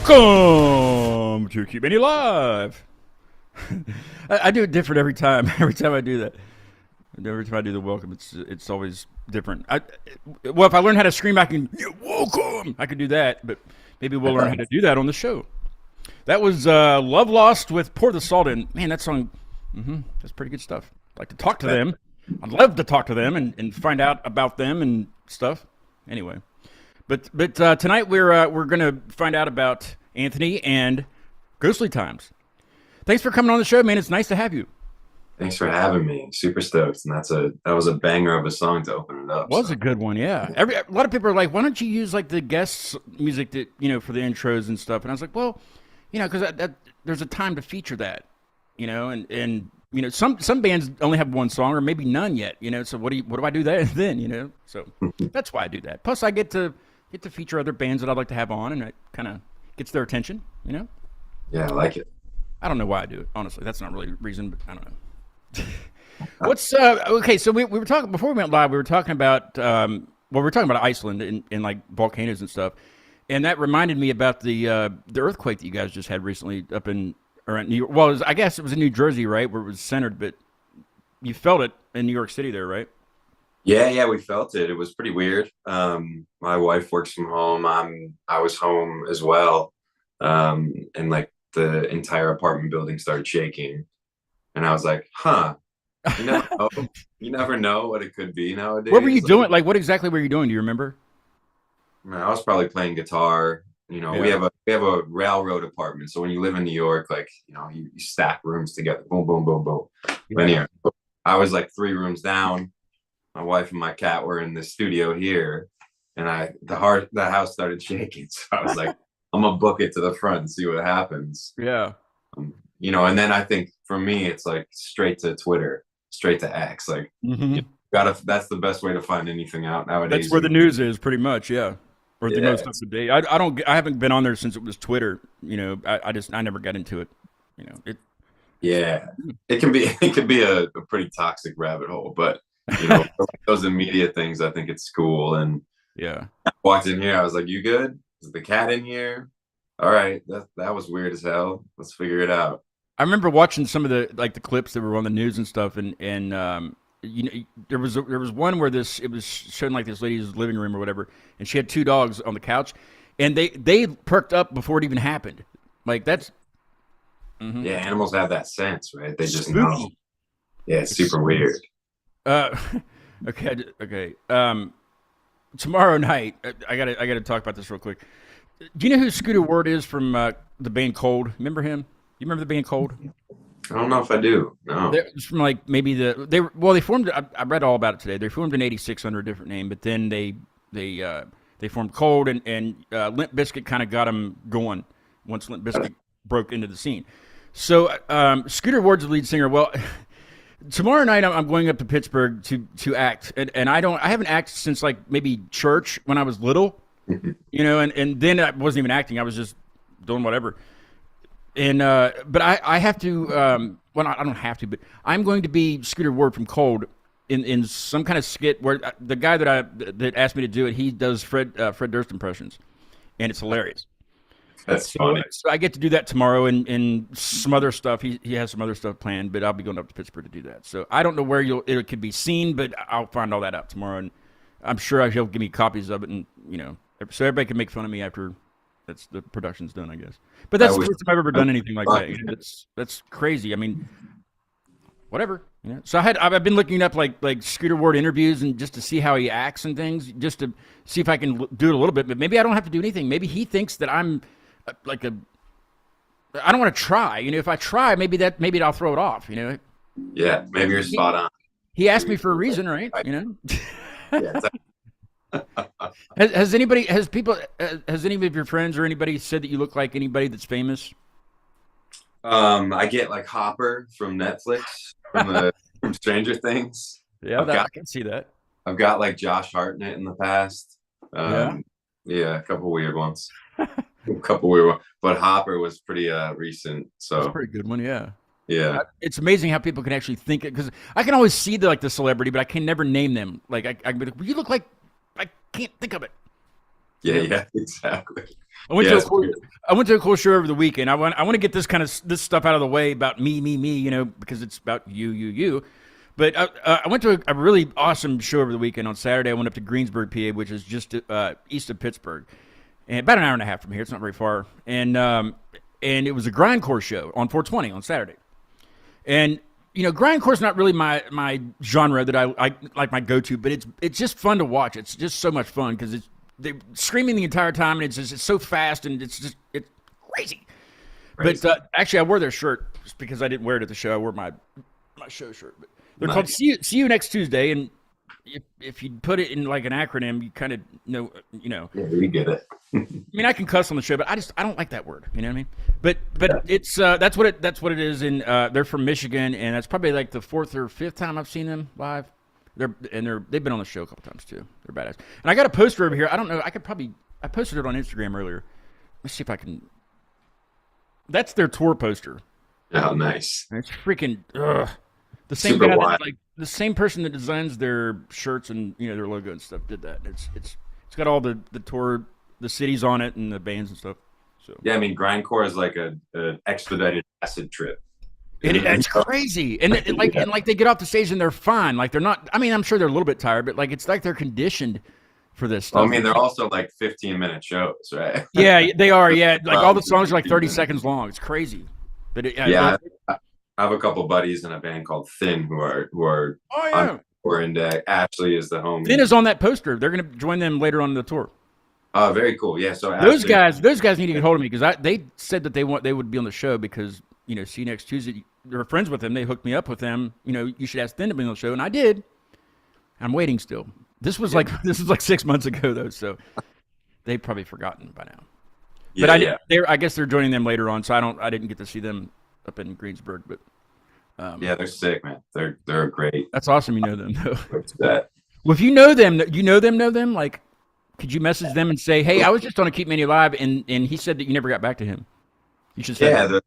Welcome to Keep Any Live. I do it different every time. Every time I do that. Every time I do the welcome, it's always different. Well, if I learn how to scream, I can welcome. I could do that, but maybe we'll learn how to do that on the show. That was Love Lost with Pour the Salt In. Man, that song, that's pretty good stuff. I'd like to talk to them. I'd love to talk to them and find out about them and stuff. Anyway, but tonight we're gonna find out about Anthony and Ghostly Times. Thanks for coming on the show, man. It's nice to have you. Thanks for having me. Super stoked. And that was a banger of a song to open it up. It was a good one, yeah. A lot of people are like, why don't you use like the guest music that for the intros and stuff? And I was like, well, because there's a time to feature that, and some bands only have one song or maybe none yet, So what do I do that then, So that's why I do that. Plus, I get to feature other bands that I'd like to have on, and it kind of gets their attention, Yeah, I like it. I don't know why I do it. Honestly, that's not really a reason, but I don't know. What's okay? So we were talking before we went live. We were talking about we were talking about Iceland and like volcanoes and stuff, and that reminded me about the earthquake that you guys just had recently up in around New York. Well, I guess it was in New Jersey, right, where it was centered, but you felt it in New York City there, right? Yeah, we felt it. It was pretty weird. My wife works from home. I was home as well, and like the entire apartment building started shaking. And I was like, huh, you never know what it could be nowadays. What were you doing? Like, what exactly were you doing? Do you remember? Man, I was probably playing guitar. Yeah. We have a railroad apartment. So when you live in New York, like, you stack rooms together. Boom, boom, boom, boom. Yeah. And here, I was like 3 rooms down. My wife and my cat were in the studio here. And the house started shaking. So I was like, I'm going to book it to the front and see what happens. Yeah. And then I think for me, it's like straight to Twitter, straight to X. Like, that's the best way to find anything out nowadays. That's where the news is, pretty much, yeah. Or the most up to date. I haven't been on there since it was Twitter. I never got into it. Yeah, it can be a pretty toxic rabbit hole, but those immediate things, I think it's cool. And yeah, I walked in here, I was like, "You good? Is the cat in here?" All right, that was weird as hell. Let's figure it out. I remember watching some of the clips that were on the news and stuff, and there was one where it was showing like this lady's living room or whatever, and she had 2 dogs on the couch, and they perked up before it even happened. Like that's yeah, animals have that sense, right? They just spooky. know. Yeah, it's super weird. Okay. Tomorrow night, I gotta talk about this real quick. Do you know who Scooter Ward is from the band Cold? Remember him? You remember the band Cold? I don't know if I do. No. It's from like maybe they formed. I read all about it today. They formed in '86 under a different name, but then they formed Cold and Limp Bizkit kind of got them going once Limp Bizkit broke into the scene. So Scooter Ward's the lead singer. Well, tomorrow night I'm going up to Pittsburgh to act, and I haven't acted since like maybe church when I was little. And then I wasn't even acting. I was just doing whatever. And but I have to. Well, I don't have to, but I'm going to be Scooter Ward from Cold in some kind of skit where the guy that asked me to do it, he does Fred Durst impressions, and it's hilarious. That's funny. So I get to do that tomorrow, and some other stuff. He has some other stuff planned, but I'll be going up to Pittsburgh to do that. So I don't know where it could be seen, but I'll find all that out tomorrow, and I'm sure he'll give me copies of it, and so everybody can make fun of me after the production's done, I guess. But that's the first time I've ever done anything like that. That's crazy. I mean, whatever. So I've been looking up like Scooter Ward interviews and just to see how he acts and things, just to see if I can do it a little bit. But maybe I don't have to do anything. Maybe he thinks that I'm I don't want to try. If I try, maybe I'll throw it off. Yeah, maybe you're spot on. He asked me for a reason, right? Yeah, Has any of your friends or anybody said that you look like anybody that's famous? I get like Hopper from Netflix from Stranger Things. Yeah, I can see that. I've got like Josh Hartnett in the past. Yeah, a couple weird ones. But Hopper was pretty recent. So that's a pretty good one. Yeah. Yeah, it's amazing how people can actually think it, because I can always see the celebrity, but I can never name them. Like I can be like, you look like, I can't think of it. Yeah, exactly. I went I went to a cool show over the weekend. I want to get this stuff out of the way about me, you know, because it's about you. But I went to a really awesome show over the weekend. On Saturday, I went up to Greensburg, PA, which is just east of Pittsburgh, and about an hour and a half from here. It's not very far. And it was a grindcore show on 420 on Saturday. And you know, grindcore is not really my genre that I like my go-to, but it's just fun to watch. It's just so much fun because they're screaming the entire time, and it's so fast, and it's crazy. But actually, I wore their shirt just because I didn't wear it at the show. I wore my show shirt. But they're called See You Next Tuesday, and if you put it in like an acronym, you kind of know, you know. Yeah, you get it. I mean, I can cuss on the show, but I don't like that word. You know what I mean? But it's that's what it is. And they're from Michigan, and that's probably like the 4th or 5th time I've seen them live. They've been on the show a couple times too. They're badass. And I got a poster over here. I don't know. I posted it on Instagram earlier. Let's see if I can. That's their tour poster. Oh, nice. And it's freaking the same Super guy wide. like the same person that designs their shirts and you know their logo and stuff did that. It's got all the tour, the cities on it and the bands and stuff. So Yeah, I mean, grindcore is like an expedited acid trip. it's crazy, and like they get off the stage and they're fine. Like they're not. I mean, I'm sure they're a little bit tired, but like it's like they're conditioned for this stuff. I mean, they're also like 15-minute shows, right? Yeah, they are. Yeah, like all the songs are like 30 seconds long. It's crazy. But I have a couple buddies in a band called Thin who are oh yeah. and Ashley is the homie. Thin is on that poster. They're gonna join them later on in the tour. Oh, very cool. Yeah, so Those Ashley, guys need to get hold of me because they said that they would be on the show because you know See You Next Tuesday. They were friends with them. They hooked me up with them. You know, you should ask Thin to be on the show, and I did. I'm waiting still. This was like 6 months ago though, so they've probably forgotten by now. Yeah, But I guess they're joining them later on, so I didn't get to see them up in Greensburg, but yeah, they're sick, man. They're great. that's awesome. You know them though. That. Well, if you know them, know them. Like, could you message them and say, "Hey, I was just on a Keep Mania Live, and he said that you never got back to him." You should say, Yeah,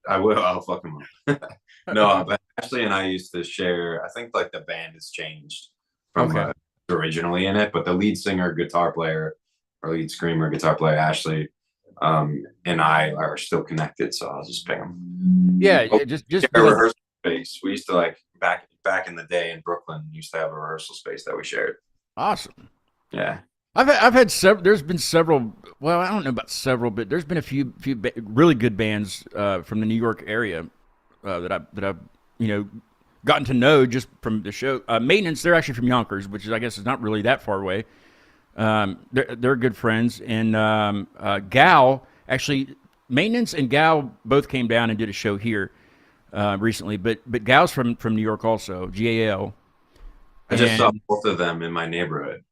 I will. I'll fuck them up. No, but Ashley and I used to share. I think like the band has changed from originally in it, but the lead singer, guitar player, or lead screamer, guitar player, Ashley, and I are still connected. So I'll just ping them. Yeah, just share a rehearsal space. We used to like back in the day in Brooklyn. Used to have a rehearsal space that we shared. awesome. Yeah. I've had several. There's been several. Well, I don't know about several, but there's been a few really good bands from the New York area that I've you know gotten to know just from the show. Maintenance, they're actually from Yonkers, which is I guess is not really that far away. They're good friends, and Gal actually Maintenance and Gal both came down and did a show here recently. But Gal's from New York also, GAL. I just saw both of them in my neighborhood.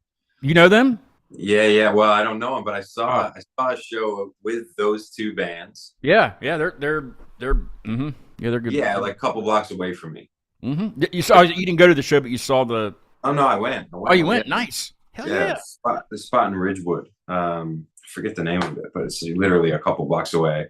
You know them? Yeah. Well, I don't know them, but I saw a show with those two bands. Yeah, they're mm-hmm. Yeah, they're good. Yeah, like a couple blocks away from me. Mm-hmm. You didn't go to the show, but you saw the. Oh no, I went. Oh, you went? Nice. Hell yeah. The spot in Ridgewood. Forget the name of it, but it's literally a couple blocks away.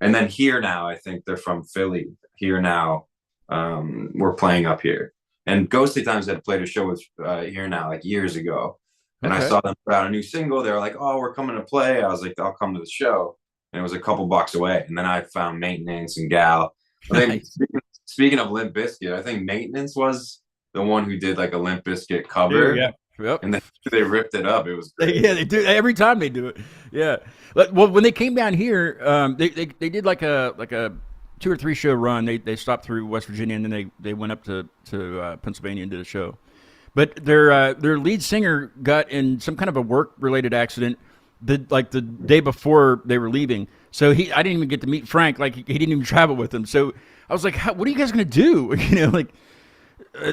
And then Here Now, I think they're from Philly. Here Now, we're playing up here. And Ghostly Times had played a show with Here Now like years ago. And I saw them put out a new single. They were like, "Oh, we're coming to play." I was like, "I'll come to the show." And it was a couple blocks away. And then I found Maintenance and Gal. I think, speaking of Limp Bizkit, I think Maintenance was the one who did like a Limp Bizkit cover. Yeah. Yep. And then they ripped it up. It was great. Yeah, they do every time they do it. Yeah. Well, when they came down here, they did like a 2 or 3 show run. They stopped through West Virginia and then they went up to Pennsylvania and did a show. But their lead singer got in some kind of a work related accident the day before they were leaving. So I didn't even get to meet Frank. Like he didn't even travel with them. So I was like, what are you guys gonna do? You know, like.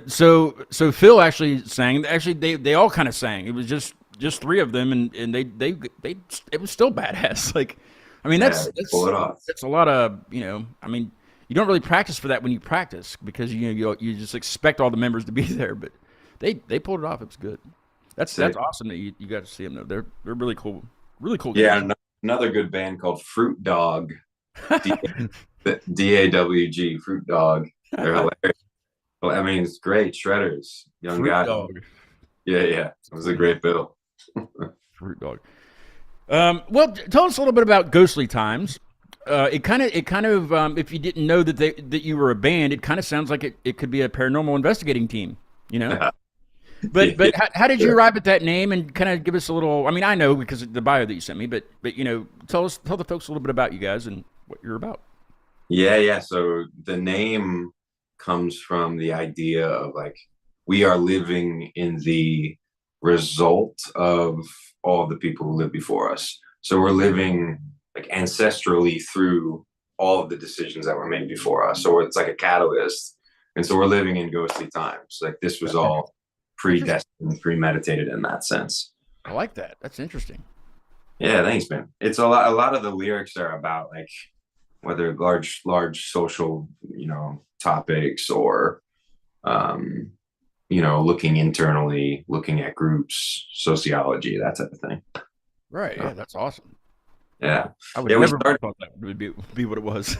So Phil actually sang. Actually, they all kind of sang. It was just 3 of them, and they it was still badass. Like, I mean, that's a lot of I mean, you don't really practice for that when you practice because you just expect all the members to be there. But they pulled it off. It was good. That's awesome that you got to see them though. They're really cool. Really cool. Yeah, another good band called Fruit Dog. DAWG, Fruit Dog. They're hilarious. Well, I mean, it's great. Shredders, young Fruit guy. Dog. Yeah. It was a great bill. Fruit Dog. Well, tell us a little bit about Ghostly Times. If you didn't know that you were a band, it kind of sounds like it could be a paranormal investigating team, you know? But Yeah, how did you sure. arrive at that name and kind of give us a little? I mean, I know because of the bio that you sent me, but tell the folks a little bit about you guys and what you're about. Yeah. So the name comes from the idea of like we are living in the result of all of the people who lived before us. So we're living like ancestrally through all of the decisions that were made before us. So it's like a catalyst. And so we're living in ghostly times. Like this was Okay, all interesting. predestined, premeditated in that sense. I like that. That's interesting. Yeah, thanks, man. It's a lot of the lyrics are about like whether large social, topics or um, looking internally, looking at groups, sociology, that type of thing. Right. Uh, Yeah, that's awesome. yeah. I would Yeah, we never started. thought that would be what it was.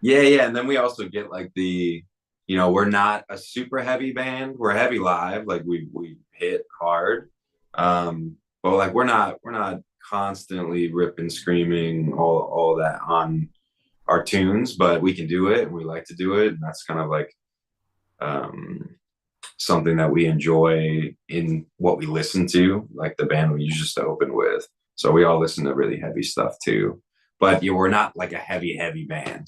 Yeah. And then we also get like we're not a super heavy band. We're heavy live, like we hit hard. But like we're not constantly ripping, screaming, all that on our tunes, but we can do it and we like to do it. And that's kind of like um something that we enjoy in what we listen to, like the band we used to open with. So we all listen to really heavy stuff too. But we're not like a heavy band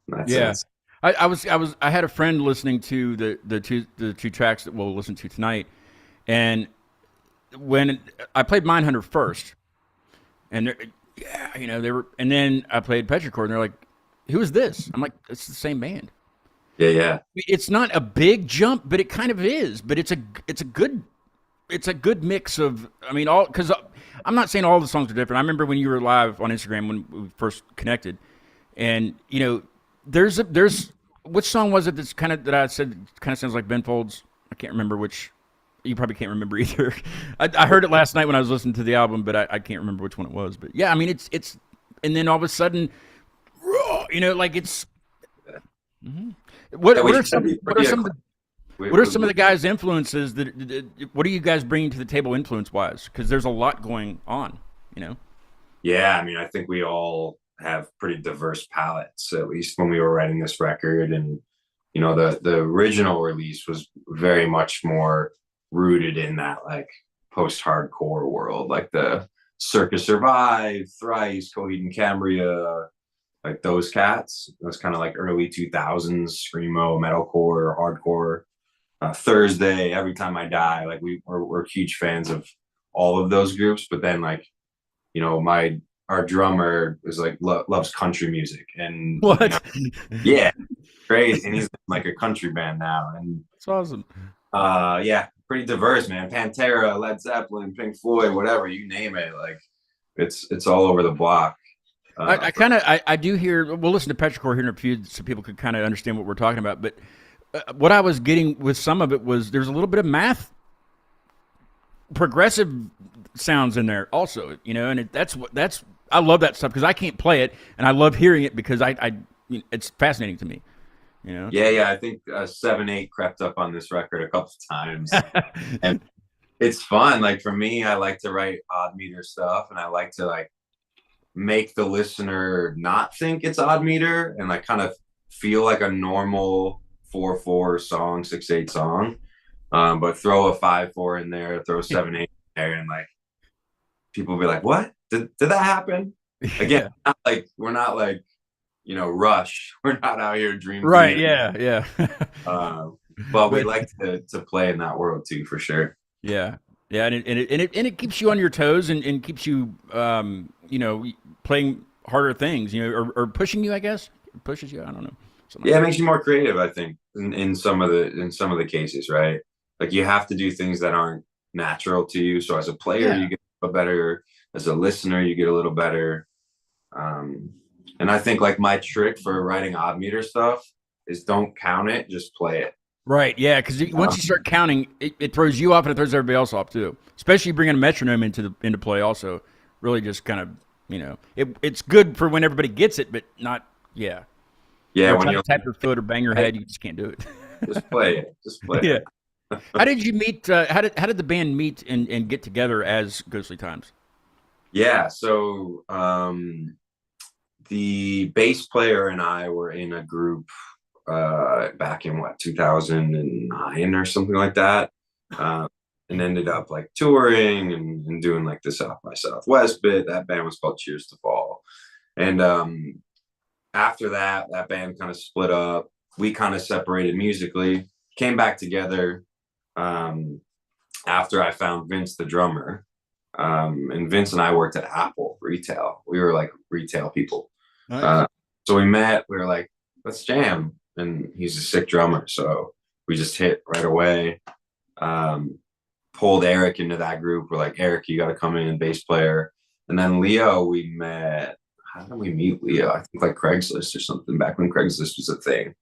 in that Yeah. sense. I had a friend listening to the two tracks that we'll listen to tonight, and when I played Mindhunter first, and yeah, they were, and then I played Petrichord, and they're like, "Who is this?" I'm like, "It's the same band." Yeah. It's not a big jump, but it kind of is. But it's a good mix of. I mean, all because I'm not saying all the songs are different. I remember when you were live on Instagram when we first connected, and there's which song was it that I said kind of sounds like Ben Folds. I can't remember which. You probably can't remember either. I heard it last night when I was listening to the album, but I can't remember which one it was. But yeah, I mean it's and then all of a sudden, like it's mhm. Yeah, What we are try to some be what are pretty some of the we, what are we, some of the guys' influences what are you guys bringing to the table influence wise? Because there's a lot going on, you know. yeah, I mean, I think we all have pretty diverse palettes, at least when we were writing this record. And the original release was very much more rooted in that like post-hardcore world, like the Circus Survive, Thrice, Coheed and Cambria, like those cats. It was kind of like early 2000s screamo, metalcore, hardcore. Thursday, Every Time I Die, like we're huge fans of all of those groups. But then like my our drummer is like loves country music, and What? yeah, crazy, and he's like a country band now. And That's awesome. yeah, pretty diverse, man. Pantera, Led Zeppelin, Pink Floyd, whatever you name it, like it's all over the block. I kind of I do hear. We'll listen to Petrichor here in a few, so people could kind of understand what we're talking about. But what I was getting with some of it was there's a little bit of math, progressive sounds in there also. And that's I love that stuff because I can't play it, and I love hearing it because it's fascinating to me. You know. Yeah, I think 7/8 crept up on this record a couple of times, and it's fun. Like for me, I like to write odd meter stuff, and I like to like make the listener not think it's odd meter and like kind of feel like a normal 4/4 song, 6/8 song. But throw a 5/4 in there, throw 7/8 in there, and like people be like, "What? Did that happen?" Again, Yeah. we're not like Rush. We're not out here dream Right. theater. Yeah. Yeah. Uh, but we But like to play in that world too, for sure. yeah. Yeah, and it keeps you on your toes and keeps you playing harder things, or pushing you, I guess. It pushes you, I don't know. Something Yeah, like it that. makes you more creative, I think, in some of the cases, right? Like you have to do things that aren't natural to you. So as a player, Yeah. you get a better. As a listener, you get a little better. Um, and I think like my trick for writing odd meter stuff is don't count it, just play it. Right, yeah, because once you start counting, it throws you off and it throws everybody else off too. Especially bringing a metronome into play, also really just kind of it's good for when everybody gets it, but not yeah. Yeah, when Try to you're tap your foot or bang your head, you just can't do it. just play it, just play Yeah. it. How did you meet? How did the band meet and get together as Ghostly Times? Yeah, so the bass player and I were in a group back in what 2009 or something like that, uh, and ended up like touring and doing like the South by Southwest bit. That band was called Cheers to Fall, and after that, that band kind of split up. We kind of separated musically, came back together um, after I found Vince, the drummer. And Vince and I worked at Apple retail. We were like retail people. Nice. So we met, we were like, let's jam. And he's a sick drummer. So we just hit right away. Pulled Eric into that group. We're like, Eric, you got to come in and bass player. And then Leo, we met. How did we meet Leo? I think like Craigslist or something back when Craigslist was a thing,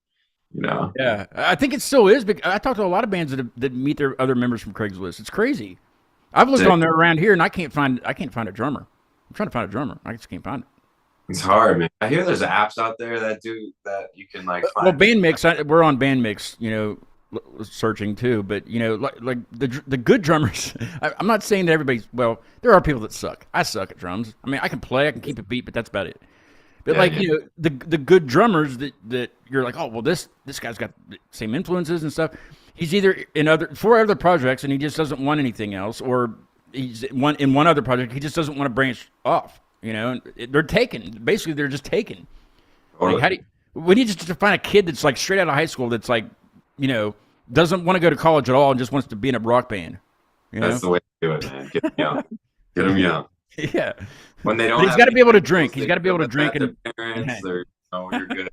you know? Yeah, I think it still is. I talk to a lot of bands that meet their other members from Craigslist. It's crazy. I've looked Sick. on there around here, and I can't find a drummer. I'm trying to find a drummer. I just can't find it. It's hard, man. I hear there's apps out there that do that you can like Well, find. Bandmix, we're on Bandmix, searching too. But like the good drummers. I'm not saying that everybody's. Well, there are people that suck. I suck at drums. I mean, I can play, I can keep a beat, but that's about it. But Yeah, like yeah. the good drummers that you're like, oh well, this guy's got the same influences and stuff. He's either in four other projects and he just doesn't want anything else, or he's in one other project he just doesn't want to branch off. And they're taken. Basically, they're just taken. Like, Totally. how do you, we need to find a kid that's like straight out of high school that's like, doesn't want to go to college at all and just wants to be in a rock band. That's the way to do it, man. Get them young. Get them young. Yeah. When they don't But he's have got to any be able to tools, drink. they He's got to be able to let drink that and their parents, hang. they're, you're good.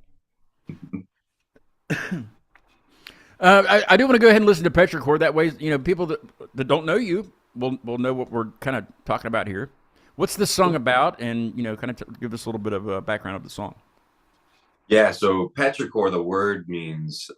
I do want to go ahead and listen to Petrichor. That way, people that don't know you will know what we're kind of talking about here. What's this song about? And kind of give us a little bit of a background of the song. Yeah, so petrichor, the word means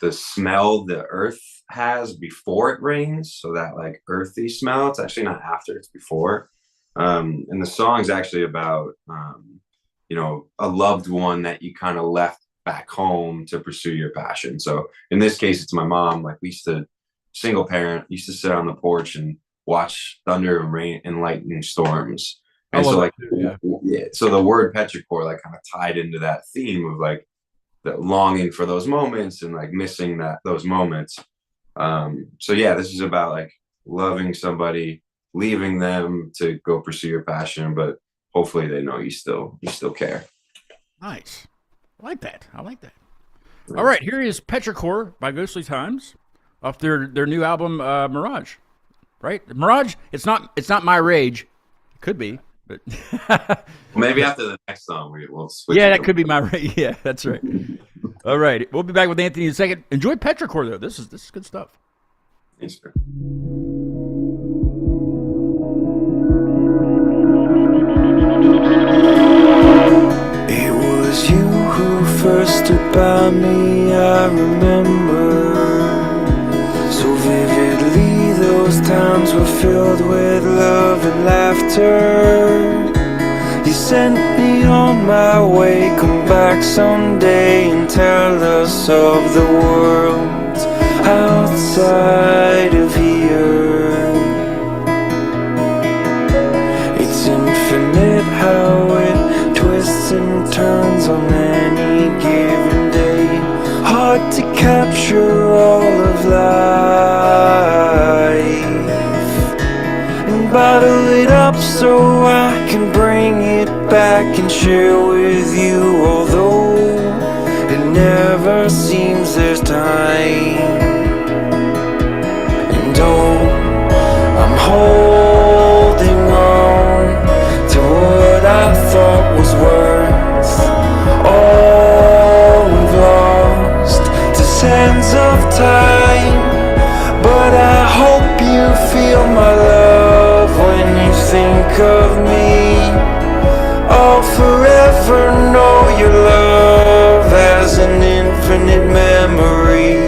the smell the earth has before it rains. So that like earthy smell. It's actually not after, it's before. And the song's actually about a loved one that you kind of left back home to pursue your passion. So in this case, it's my mom. Like we used to, single parent, used to sit on the porch and watch thunder and rain and lightning storms. And so like, yeah, so the word petrichor like kind of tied into that theme of like the longing for those moments and like missing those moments. So yeah, this is about like loving somebody, leaving them to go pursue your passion, but hopefully they know you still care. Nice. I like that. All right, here is Petrichor by Ghostly Times off their new album Mirage. Right? Mirage, it's not MIRAGE. It could be, but Maybe after the next song we'll switch. yeah, that could be MIRAGE. Yeah, that's right. All right. We'll be back with Anthony in a second. Enjoy Petrichor though. This is good stuff. Thanks, man. It was you who first stood by me, I remember so vividly. Those times were filled with love and laughter. You sent me on my way, come back someday and tell us of the world outside of here. It's infinite how it twists and turns on any given day. Hard to capture all of life and bottle it up so I can bring it back and share with you. Although it never seems there's time. And oh, I'm holding on to what I thought was worth all we've lost to sands of time. But I hope you feel my love when you think of me. I'll forever know your love as an infinite memory.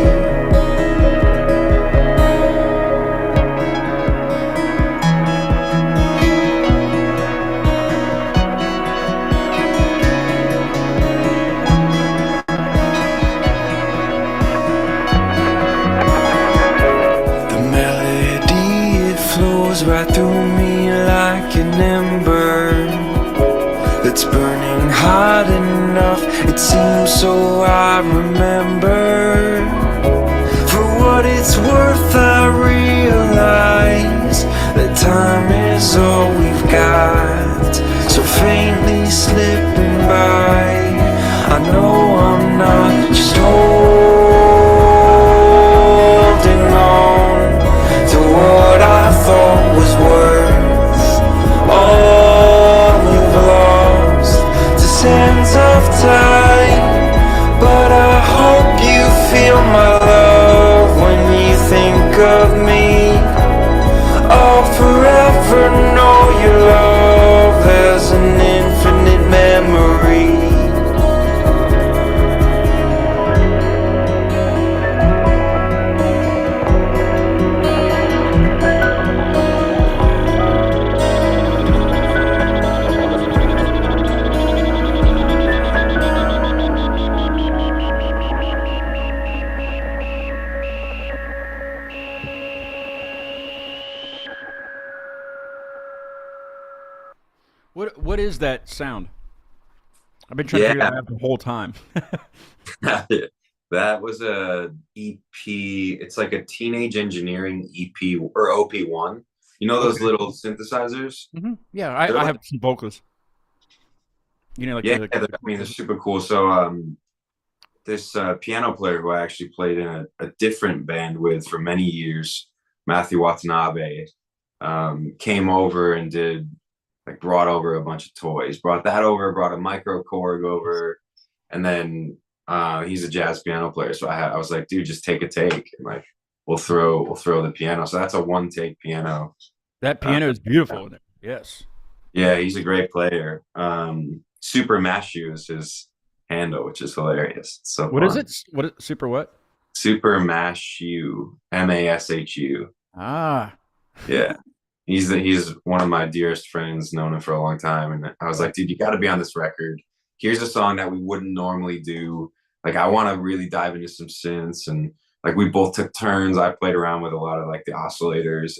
The melody, it flows right through me like like an ember that's burning hot enough. It seems so, I remember. For what it's worth, I realize that time is all we've got, so faintly slipping by. I know I'm not just holding on to what I thought was worth all you've lost to sands of time. But I hope you feel my love when you think of me. I'll forever know your love. There's an infinite memory. What is that sound? I've been trying to figure that out the whole time. That was a EP. It's like a teenage engineering EP or OP1. You know those little synthesizers? Mm-hmm. Yeah, I have some vocals. You know, like I mean, they're super cool. So this piano player who I actually played in a different band with for many years, Matthew Watanabe, came over and brought over a bunch of toys, brought a micro Korg over, and then he's a jazz piano player. So I was like, dude, just take a take, and like we'll throw the piano. So that's a one take piano. That piano is beautiful. Yes. Yeah, he's a great player. Super Mashu is his handle, which is hilarious. It's so what fun. is it? What is super what? Super Mashu, Mashu. Ah. Yeah. He's one of my dearest friends, known him for a long time. And I was like, dude, you got to be on this record. Here's a song that we wouldn't normally do. Like, I want to really dive into some synths. And like, we both took turns. I played around with a lot of like the oscillators.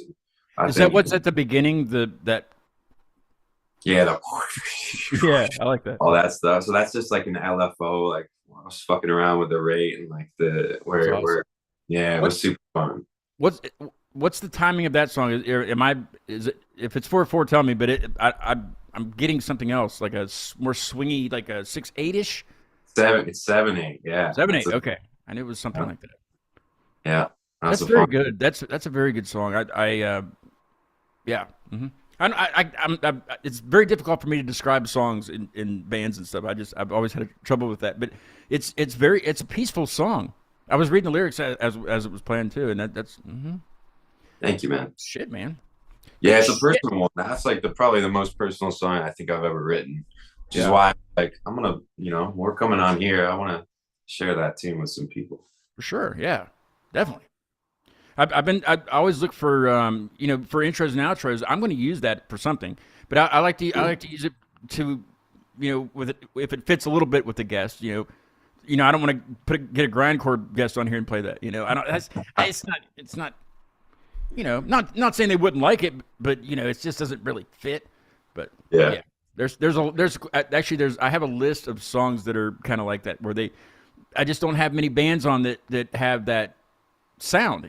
And is that what's at the beginning? Yeah, yeah, I like that. All that stuff. So that's just like an LFO. Like, I was fucking around with the rate and like it was super fun. What's the timing of that song? Is it if it's 4/4? Tell me. But I'm getting something else, like a more swingy, like a 6/8ish. It's 7/8. Yeah, 7/8. Okay, I knew it was something like that. Yeah, that's very good. That's a very good song. Yeah. Mm-hmm. It's very difficult for me to describe songs in bands and stuff. I've always had trouble with that. But it's a peaceful song. I was reading the lyrics as it was playing too, and that's. Mm-hmm. Thank you, man. Shit, man. Yeah, it's a personal one. That's like probably the most personal song I think I've ever written. Which is why, like, I'm gonna, we're coming on here. I want to share that tune with some people. For sure, yeah, definitely. I always look for for intros and outros. I'm going to use that for something, but I like to use it to with it if it fits a little bit with the guest. I don't want to get a grindcore guest on here and play that. I don't. It's not. Not saying they wouldn't like it, but it just doesn't really fit. But yeah. I have a list of songs that are kind of like that where I just don't have many bands on that have that sound,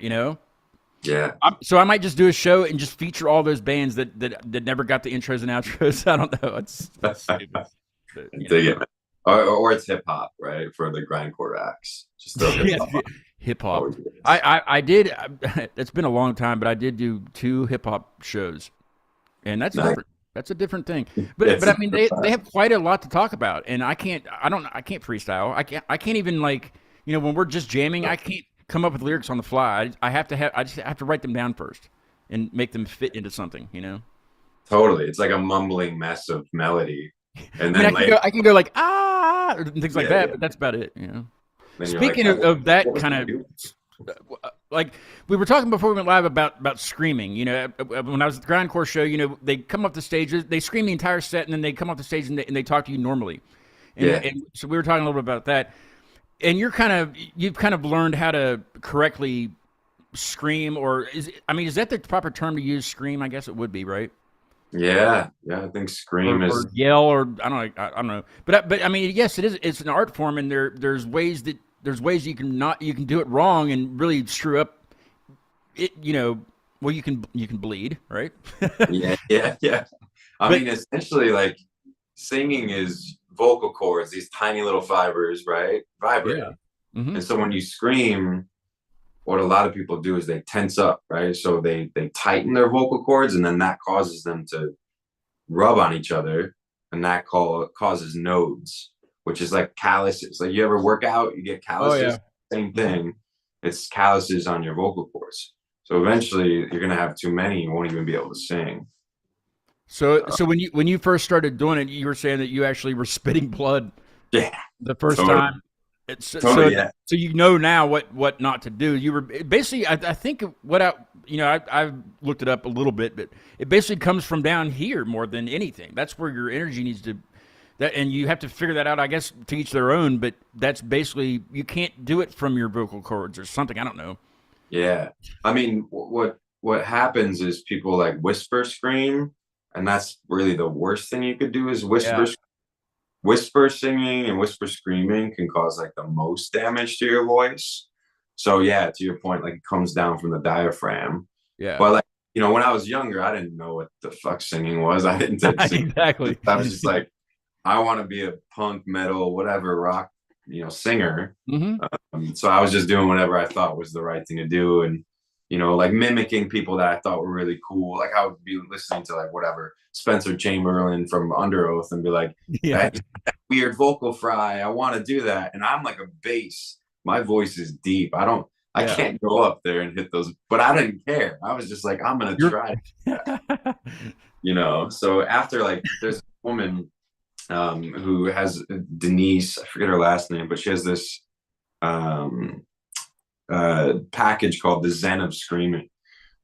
Yeah. So I might just do a show and just feature all those bands that never got the intros and outros. I don't know. That's stupid. But, or it's hip hop, right? For the grindcore acts. Just hip hop. I did. It's been a long time, but I did do 2 hip hop shows, and that's different. That's a different thing. But I mean, they have quite a lot to talk about, and I can't freestyle. I can't even when we're just jamming, I can't come up with lyrics on the fly. I just have to write them down first and make them fit into something. Totally, it's like a mumbling mess of melody, and then I can go like and things like that, but that's about it. Speaking of that kind of, like we were talking before we went live about screaming. When I was at the grindcore show, they come off the stage, they scream the entire set, and then they come off the stage and they talk to you normally. And so we were talking a little bit about that. And you've kind of learned how to correctly scream, or is that the proper term to use? Scream, I guess it would be, right? Yeah, yeah. I think scream or is yell, or I don't know. But I mean, yes, it is. It's an art form, and there's ways you can do it wrong and really screw up it. Well, you can bleed, right? yeah, yeah, yeah. I But mean, essentially, like singing is vocal cords, these tiny little fibers, right? yeah. Vibrating. Hmm. And so when you scream, what a lot of people do is they tense up, right? So they tighten their vocal cords, and then that causes them to rub on each other, and that causes nodes, which is like calluses. Like you ever work out, you get Oh yeah. calluses, same Hmm. thing. It's calluses on your vocal cords. So eventually you're gonna have too many, you won't even be able to sing. So when you first started doing it, you were saying that you actually were spitting blood Yeah, the first totally, time. It's totally, yeah, so you know now what not to do. You were basically, I think what I've looked it up a little bit, but it basically comes from down here more than anything. That's where your energy needs to and you have to figure that out. I guess to each their own, but that's basically you can't do it from your vocal cords or something. I don't know. yeah. I mean, what happens is people like whisper scream, and that's really the worst thing you could do is Yeah, whisper singing and whisper screaming can cause like the most damage to your voice. So yeah, to your point, like it comes down from the diaphragm. yeah, But like, when I was younger, I didn't know what the fuck singing was. I didn't take singing. exactly. I was just like, I want to be a punk, metal, whatever rock, singer. Hmm. So I was just doing whatever I thought was the right thing to do, and like mimicking people that I thought were really cool. Like I would be listening to like whatever Spencer Chamberlain from Under Oath and be like, Yeah, that weird vocal fry. I want to do that, and I'm like a bass. My voice is deep. I yeah. can't go up there and hit those. But I didn't care. I was just like, I'm gonna You're try. So after like, there's a woman who has Denise. I forget her last name, but she has this um, package called the Zen of Screaming,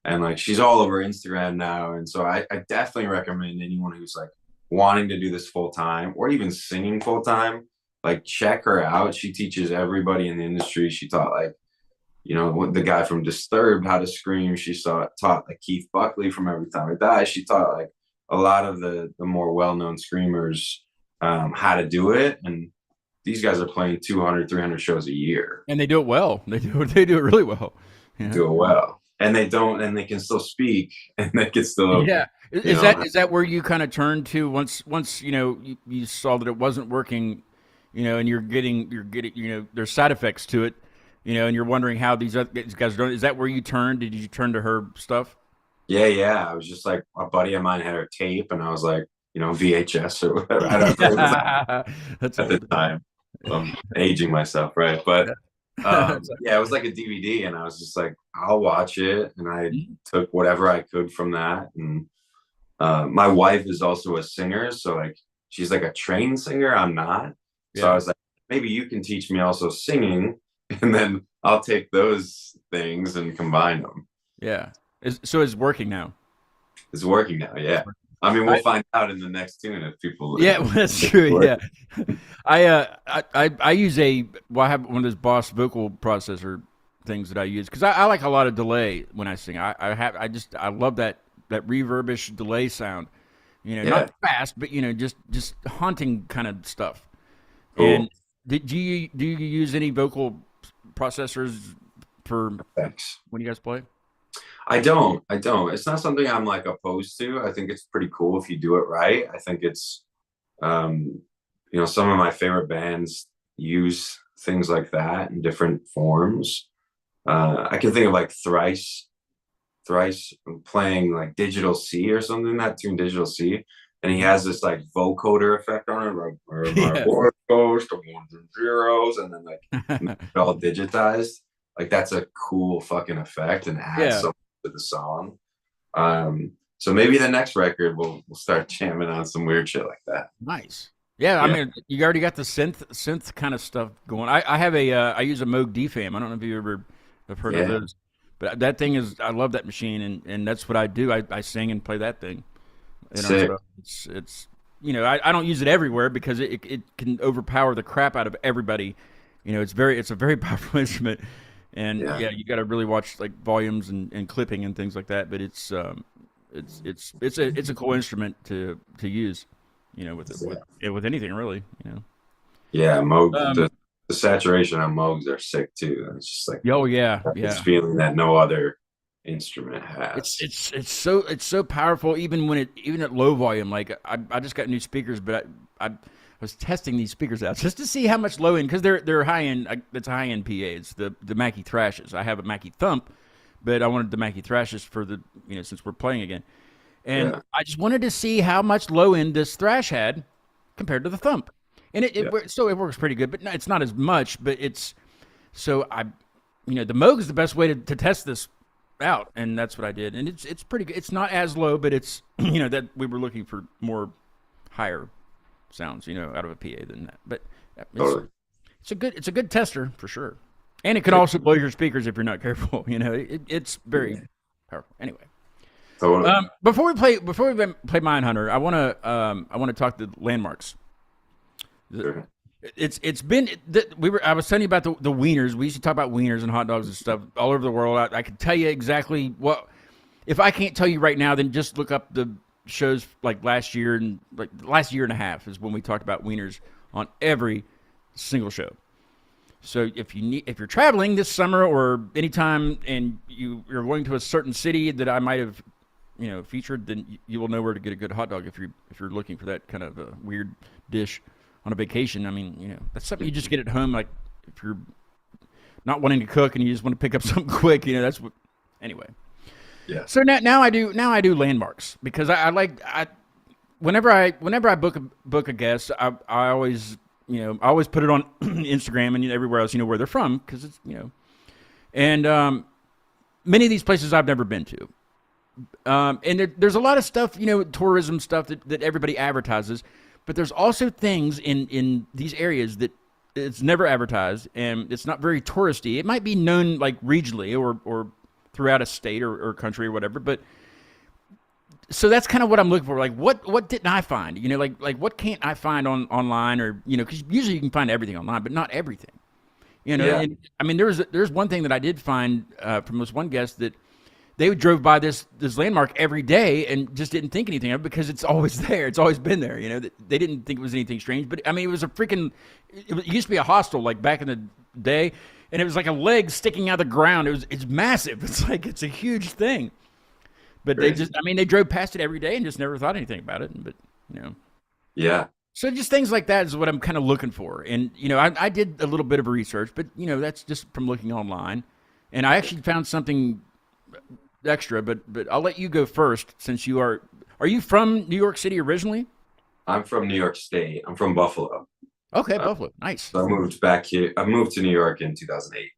and like she's all over Instagram now. And so I definitely recommend anyone who's like wanting to do this full time or even singing full time, like check her out. She teaches everybody in the industry. She taught like the guy from Disturbed how to scream. She taught like Keith Buckley from Every Time I Die. She taught like a lot of the more well-known screamers how to do it, and these guys are playing 200, 300 shows a year. and they do it well. They do it really well. Yeah. Do it well, and they can still speak, and they can still, Yeah. you know, Is that where you kind of turned to once you saw that it wasn't working, and you're getting there's side effects to it, and you're wondering how these guys are doing. Is that where you turned? Did you turn to her stuff? yeah, yeah. I was just like, a buddy of mine had her tape, and I was like, VHS or whatever. I don't know what it was That's at the old. time. I'm aging myself, right? But That's yeah, it was like a DVD, and I was just like, I'll watch it, and I Mhm. took whatever I could from that. And my wife is also a singer, so like she's like a trained singer. I'm not, so I Yeah. was like, maybe you can teach me also singing, and then I'll take those things and combine them. Yeah. So it's working now. It's working now, yeah. I mean, we'll find out in the next tune if people. Yeah, well, that's true. Yeah, I use I have one of those Boss vocal processor things that I use because I like a lot of delay when I sing. I love that reverbish delay sound. Yeah, Not fast, but just haunting kind of stuff. And cool. do you use any vocal processors for Thanks. when you guys play? I don't. I don't. It's not something I'm like opposed to. I think it's pretty cool if you do it right. I think it's, um, some of my favorite bands use things like that in different forms. I can think of like Thrice playing like Digital C or something, that tune Digital C. And he has this like vocoder effect on it, like where my Yeah. voice goes to ones and zeros, and then like make it all digitized. Like that's a cool fucking effect and adds Yeah. something to the song. So maybe the next record we'll start jamming on some weird shit like that. Nice. Yeah, I Yeah. mean, you already got the synth kind of stuff going. I have I use a Moog DFAM. I don't know if you ever have heard of Yeah. those, but that thing is I love that machine, and that's what I do. I sing and play that thing. Sick. So it's I don't use it everywhere because it can overpower the crap out of everybody. It's a very powerful instrument, and Yeah. yeah, you got to really watch like volumes and clipping and things like that. But It's a cool instrument to use, with anything really, Yeah, Moog. Um, The saturation on Moogs are sick too. It's just like oh yeah, this yeah. feeling that no other instrument has. It's so powerful even at low volume. Like I just got new speakers, but I was testing these speakers out just to see how much low end, because they're high end. It's high end PAs. The Mackie Thrashes. I have a Mackie Thump, but I wanted the Mackie Thrashes for the since we're playing again, and Yeah. I just wanted to see how much low end this Thrash had compared to the Thump, and so it works pretty good, but it's not as much. But it's so the Moog is the best way to test this out, and that's what I did, and it's pretty good. It's not as low, but it's that we were looking for more higher sounds out of a PA than that. But Totally. it's a good tester for sure, and it can also blow your speakers if you're not careful. It's very powerful. Anyway, Totally. before we play Mindhunter, I want to talk the landmarks. Sure. It's been that I was telling you about the wieners. We used to talk about wieners and hot dogs and stuff all over the world. I could tell you exactly what. If I can't tell you right now, then just look up the shows like last year, and like the last year and a half is when we talked about wieners on every single show. So if you're traveling this summer or anytime, and you're going to a certain city that I might have featured, then you will know where to get a good hot dog if you're looking for that kind of a weird dish on a vacation. I mean, that's something you just get at home. Like if you're not wanting to cook and you just want to pick up something quick, that's what. Anyway, Yeah. So now I do landmarks, because I whenever I book a guest, I always I always put it on Instagram and everywhere else, where they're from, because it's and many of these places I've never been to. And there's a lot of stuff, tourism stuff that everybody advertises. But there's also things in these areas that it's never advertised, and it's not very touristy. It might be known like regionally or throughout a state or country or whatever. But so that's kind of what I'm looking for. Like what didn't I find? Like what can't I find online, or because usually you can find everything online, but not everything. Yeah. And I mean there's one thing that I did find from this one guest, that they drove by this landmark every day and just didn't think anything of it, because it's always there. It's always been there. They didn't think it was anything strange. But I mean, it was it used to be a hostel, like back in the day, and it was like a leg sticking out of the ground. It's massive. It's a huge thing. But they drove past it every day and just never thought anything about it. But Yeah. so just things like that is what I'm kind of looking for. And I did a little bit of research, but that's just from looking online, and I actually found something extra, but I'll let you go first, since are you from New York City originally? I'm from New York State. I'm from Buffalo. Okay, Buffalo. Nice. So I moved back here. I moved to New York in 2008.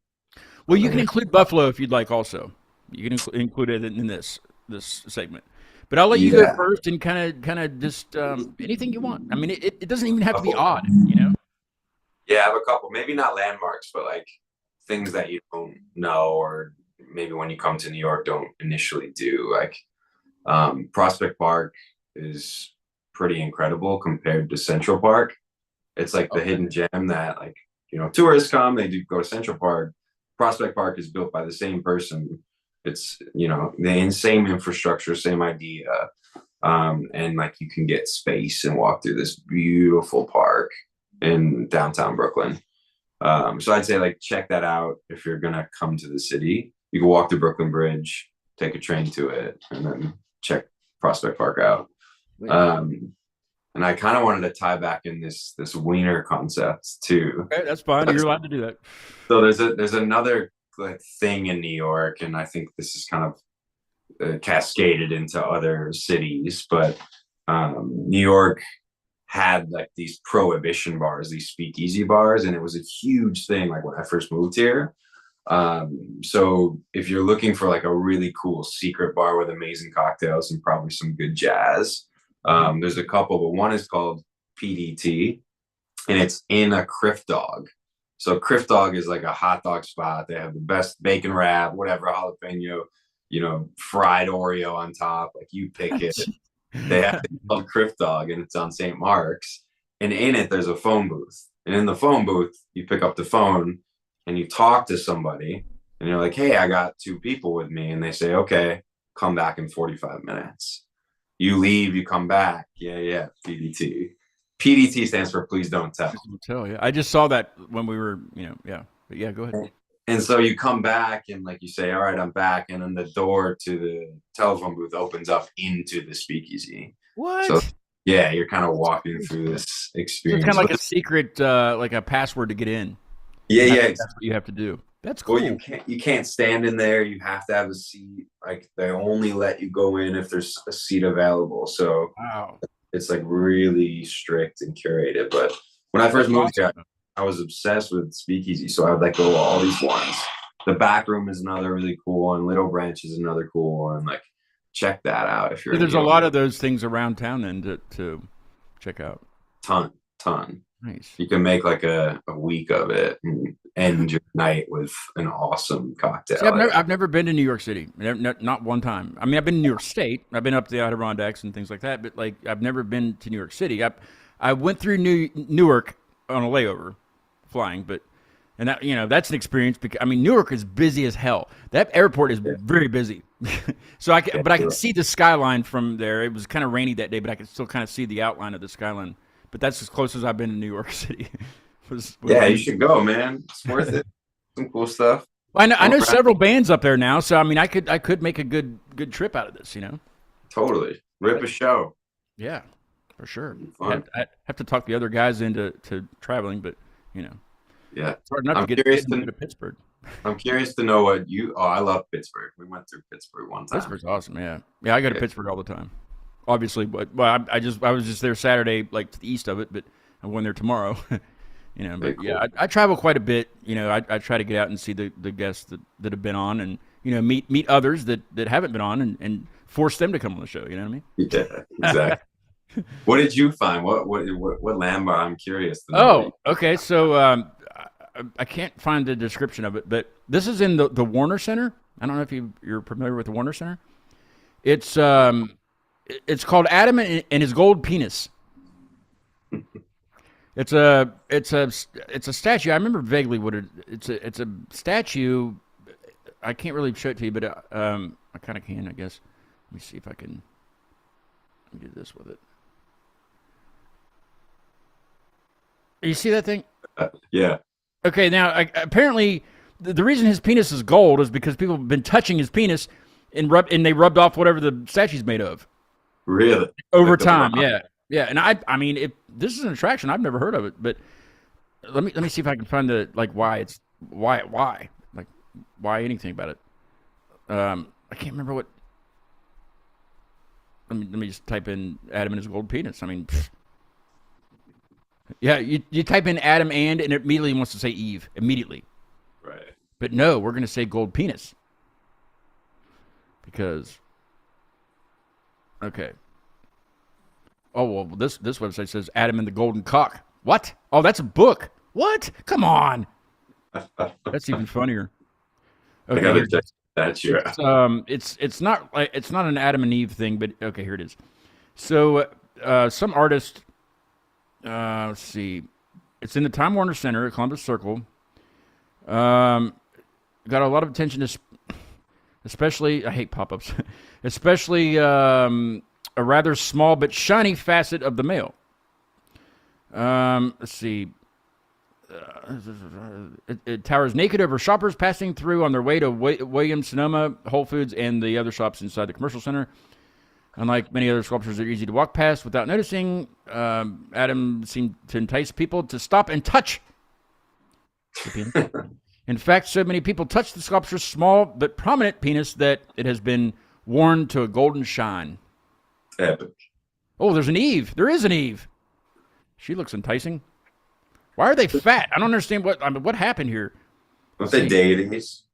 Well, you can include Buffalo if you'd like also. You can include it in this segment. But I'll let you go first, and kind of just anything you want. I mean, it doesn't even have to be odd, Yeah, I have a couple, maybe not landmarks, but like things that you don't know, or maybe when you come to New York don't initially do. Like Prospect Park is pretty incredible compared to Central Park. It's like the hidden gem that, like, tourists come, they do go to Central Park. Prospect Park is built by the same person. It's the same infrastructure, same idea, and like you can get space and walk through this beautiful park in downtown Brooklyn. So I'd say, like, check that out if you're gonna come to the city. You can walk the Brooklyn Bridge, take a train to it, and then check Prospect Park out. And I kind of wanted to tie back in this wiener concept too. Okay, that's fine. You're allowed to do that. So there's another like thing in New York, and I think this is kind of cascaded into other cities, but New York had like these prohibition bars, these speakeasy bars, and it was a huge thing like when I first moved here. So if you're looking for like a really cool secret bar with amazing cocktails and probably some good jazz, there's a couple, but one is called PDT, and it's in a Criff Dog. So Criff Dog is like a hot dog spot. They have the best bacon wrap, whatever, jalapeno, fried Oreo on top. Like, you pick it. They have it called Criff Dog, and it's on St. Mark's. And in it, there's a phone booth. And in the phone booth, you pick up the phone and you talk to somebody, and you're like, "Hey, I got 2 people with me," and they say, "Okay." come back in 45 minutes. You leave, you come back. Yeah. PDT. PDT stands for please don't tell. Please don't tell. Yeah, I just saw that when we were, yeah. But yeah, go ahead. And so you come back and like you say, all right, I'm back. And then the door to the telephone booth opens up into the speakeasy. What? So yeah, you're kind of walking through this experience. So it's kind of like a secret, like a password to get in. Yeah. That's what you have to do. That's cool. Well, you can't stand in there. You have to have a seat. Like they only let you go in if there's a seat available. So wow. It's like really strict and curated. But when I first moved here, I was obsessed with speakeasy. So I would like go to all these ones. The back room is another really cool one. Little Branch is another cool one. Like check that out if you're. There's a lot of those things around town then to check out. Ton. Nice. You can make like a week of it and end your night with an awesome cocktail. See, I've never been to New York City, not one time. I mean, I've been to New York State. I've been up to the Adirondacks and things like that, but like I've never been to New York City. I went through Newark on a layover, flying, and that that's an experience because I mean Newark is busy as hell. That airport is very busy, so I can see the skyline from there. It was kind of rainy that day, but I could still kind of see the outline of the skyline. But that's as close as I've been to New York City. You should go, man. It's worth it. Some cool stuff. Well, I know several bands up there now, so I mean, I could make a good trip out of this, Totally. Rip a show. Yeah, for sure. I have to talk the other guys into traveling, but Yeah. It's hard enough to get to Pittsburgh. I'm curious to know what I love Pittsburgh. We went through Pittsburgh one time. Pittsburgh's awesome, yeah. Yeah, I go to Pittsburgh all the time. Obviously, but I was just there Saturday, like to the east of it, but I'm going there tomorrow. But cool. Yeah, I travel quite a bit. I try to get out and see the guests that have been on, and meet others that haven't been on, and force them to come on the show. You know what I mean? Yeah, exactly. What did you find? What landmark? I'm curious to know. Oh, okay. So I can't find the description of it, but this is in the Warner Center. I don't know if you're familiar with the Warner Center. It's called Adam and His Gold Penis. It's a statue. I remember vaguely what it's a statue. I can't really show it to you, but I kind of can, I guess. Let me see if I can do this with it. You see that thing? Yeah. Okay. Now, apparently, the reason his penis is gold is because people have been touching his penis and they rubbed off whatever the statue's made of. Really? Over time, yeah. And I mean, this is an attraction. I've never heard of it, but let me see if I can find why anything about it. I can't remember what. Let me just type in Adam and his gold penis. I mean, yeah, you type in Adam and it immediately wants to say Eve immediately. Right. But no, we're gonna say gold penis because. Okay. Oh, well, this website says Adam and the Golden Cock. What? Oh, that's a book. What? Come on. That's even funnier. Okay. I gotta check that. It's not an Adam and Eve thing, but okay, here it is. So some artist, let's see, it's in the Time Warner Center at Columbus Circle. Got a lot of attention to. Especially, I hate pop-ups, especially a rather small but shiny facet of the male. Let's see. It towers naked over shoppers passing through on their way to Williams-Sonoma, Whole Foods, and the other shops inside the commercial center. Unlike many other sculptures that are easy to walk past without noticing, Adam seemed to entice people to stop and touch the penis. In fact, so many people touch the sculpture's small but prominent penis that it has been worn to a golden shine. Epic. Oh, there's an Eve. There is an Eve. She looks enticing. Why are they fat? I don't understand what happened here. Aren't they deities?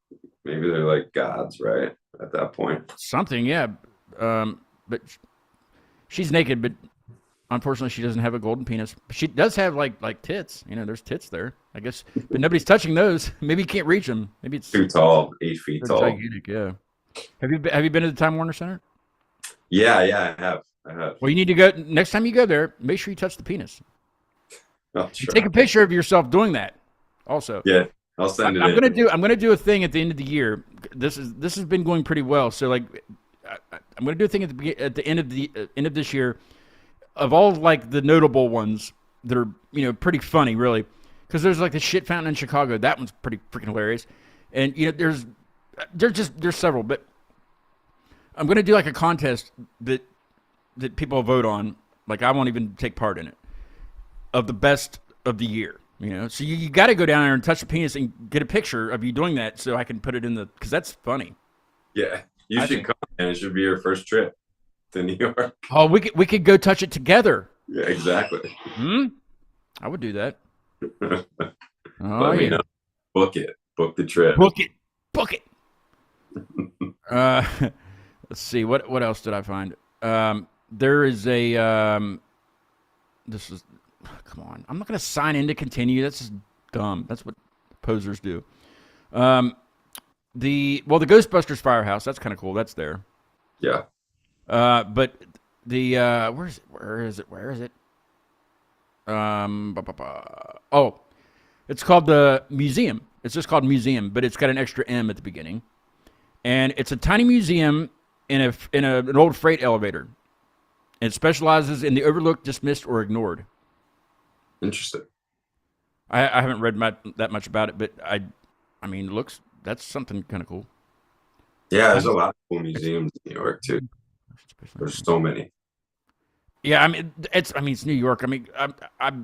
Maybe they're like gods, right? At that point. Something, yeah. But she's naked, but unfortunately she doesn't have a golden penis. She does have like tits. There's tits there, I guess. But nobody's touching those. Maybe you can't reach them. Maybe it's too tall, 8 feet tall. Gigantic, yeah. Have you been to the Time Warner Center? Yeah, I have. Well, you need to go next time you go there. Make sure you touch the penis. Sure. Take a picture of yourself doing that. Also, yeah, I'll send it. I'm gonna do a thing at the end of the year. This has been going pretty well. So I'm going to do a thing at the end of this year of all like the notable ones that are pretty funny, really, because there's like the shit fountain in Chicago. That one's pretty freaking hilarious, and there's several, but I'm going to do like a contest that people vote on. Like I won't even take part in it, of the best of the year. So you got to go down there and touch the penis and get a picture of you doing that, so I can put it in because that's funny. Yeah, you should come, and it should be your first trip to New York. Oh, we could go touch it together. Yeah, exactly. I would do that. Let me know. Book it. Book the trip. Book it. Let's see. What else did I find? There is a. This is. Come on. I'm not going to sign in to continue. That's just dumb. That's what posers do. The Ghostbusters Firehouse. That's kind of cool. That's there. Yeah. But the where is it? Oh, it's called the Museum. It's just called Museum, but it's got an extra M at the beginning, and it's a tiny museum in an old freight elevator. It specializes in the overlooked, dismissed, or ignored. Interesting. I haven't read that much about it, but I mean, that's something kind of cool. Yeah, there's a lot of cool museums in New York too. There's so many. Yeah, I mean, it's New York. I mean,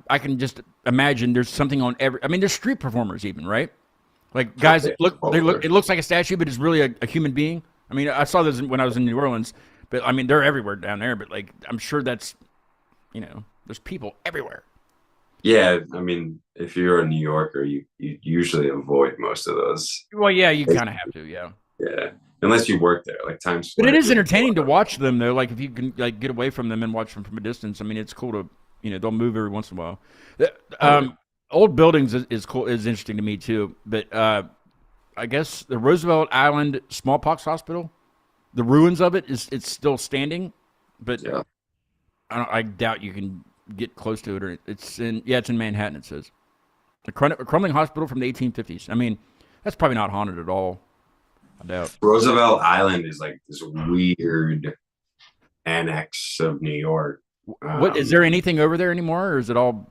I can just imagine there's something on every. I mean, there's street performers even, right? Like guys that look. It looks like a statue, but it's really a human being. I mean, I saw this when I was in New Orleans, but I mean, they're everywhere down there. But like, I'm sure that's, there's people everywhere. Yeah, I mean, if you're a New Yorker, you usually avoid most of those. Well, yeah, you kind of have to, yeah. Yeah, unless you work there, like Times Square. But it is entertaining to watch them, though. Like if you can like get away from them and watch them from a distance. I mean, it's cool to they'll move every once in a while. Old buildings is cool, is interesting to me too. But I guess the Roosevelt Island Smallpox Hospital, the ruins of it's still standing, but Yeah. I doubt you can get close to it. Or it's in Manhattan. It says a crumbling hospital from the 1850s. I mean, that's probably not haunted at all. I doubt. Roosevelt Island is like this weird annex of New York. What is there anything over there anymore, or is it all?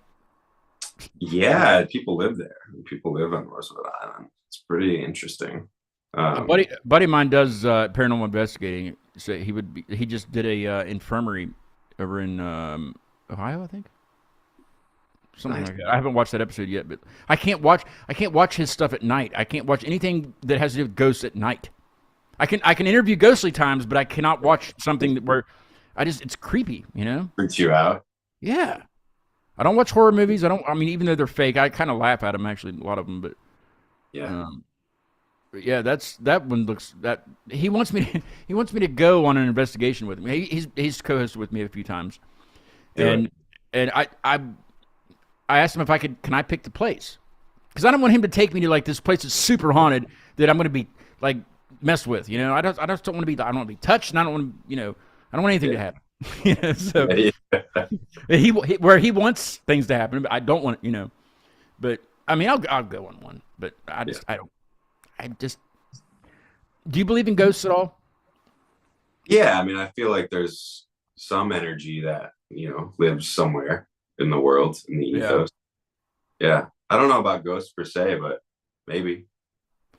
Yeah, people live there. People live on Roosevelt Island. It's pretty interesting. A buddy of mine does paranormal investigating. So he just did a infirmary over in Ohio, I think. Something Nice. like that. I haven't watched that episode yet, but I can't watch his stuff at night. I can't watch anything that has to do with ghosts at night. I can interview ghostly times, but I cannot watch something where it's creepy, Freaks you out. Yeah. I don't watch horror movies. I mean, even though they're fake, I kind of laugh at them, actually, a lot of them, but Yeah. but yeah, that one looks that he wants me to go on an investigation with him. He's co-hosted with me a few times. Yeah. And I asked him if can I pick the place? Because I don't want him to take me to like this place that's super haunted that I'm going to be like messed with. I just don't want to be. I don't want to be touched, and I don't want to. I don't want anything to happen. So he where he wants things to happen, but I don't want. But I mean, I'll go on one. But I don't. Do you believe in ghosts at all? Yeah, I mean, I feel like there's some energy that lives somewhere in the world, in the ethos. Yeah, I don't know about ghosts per se, but maybe.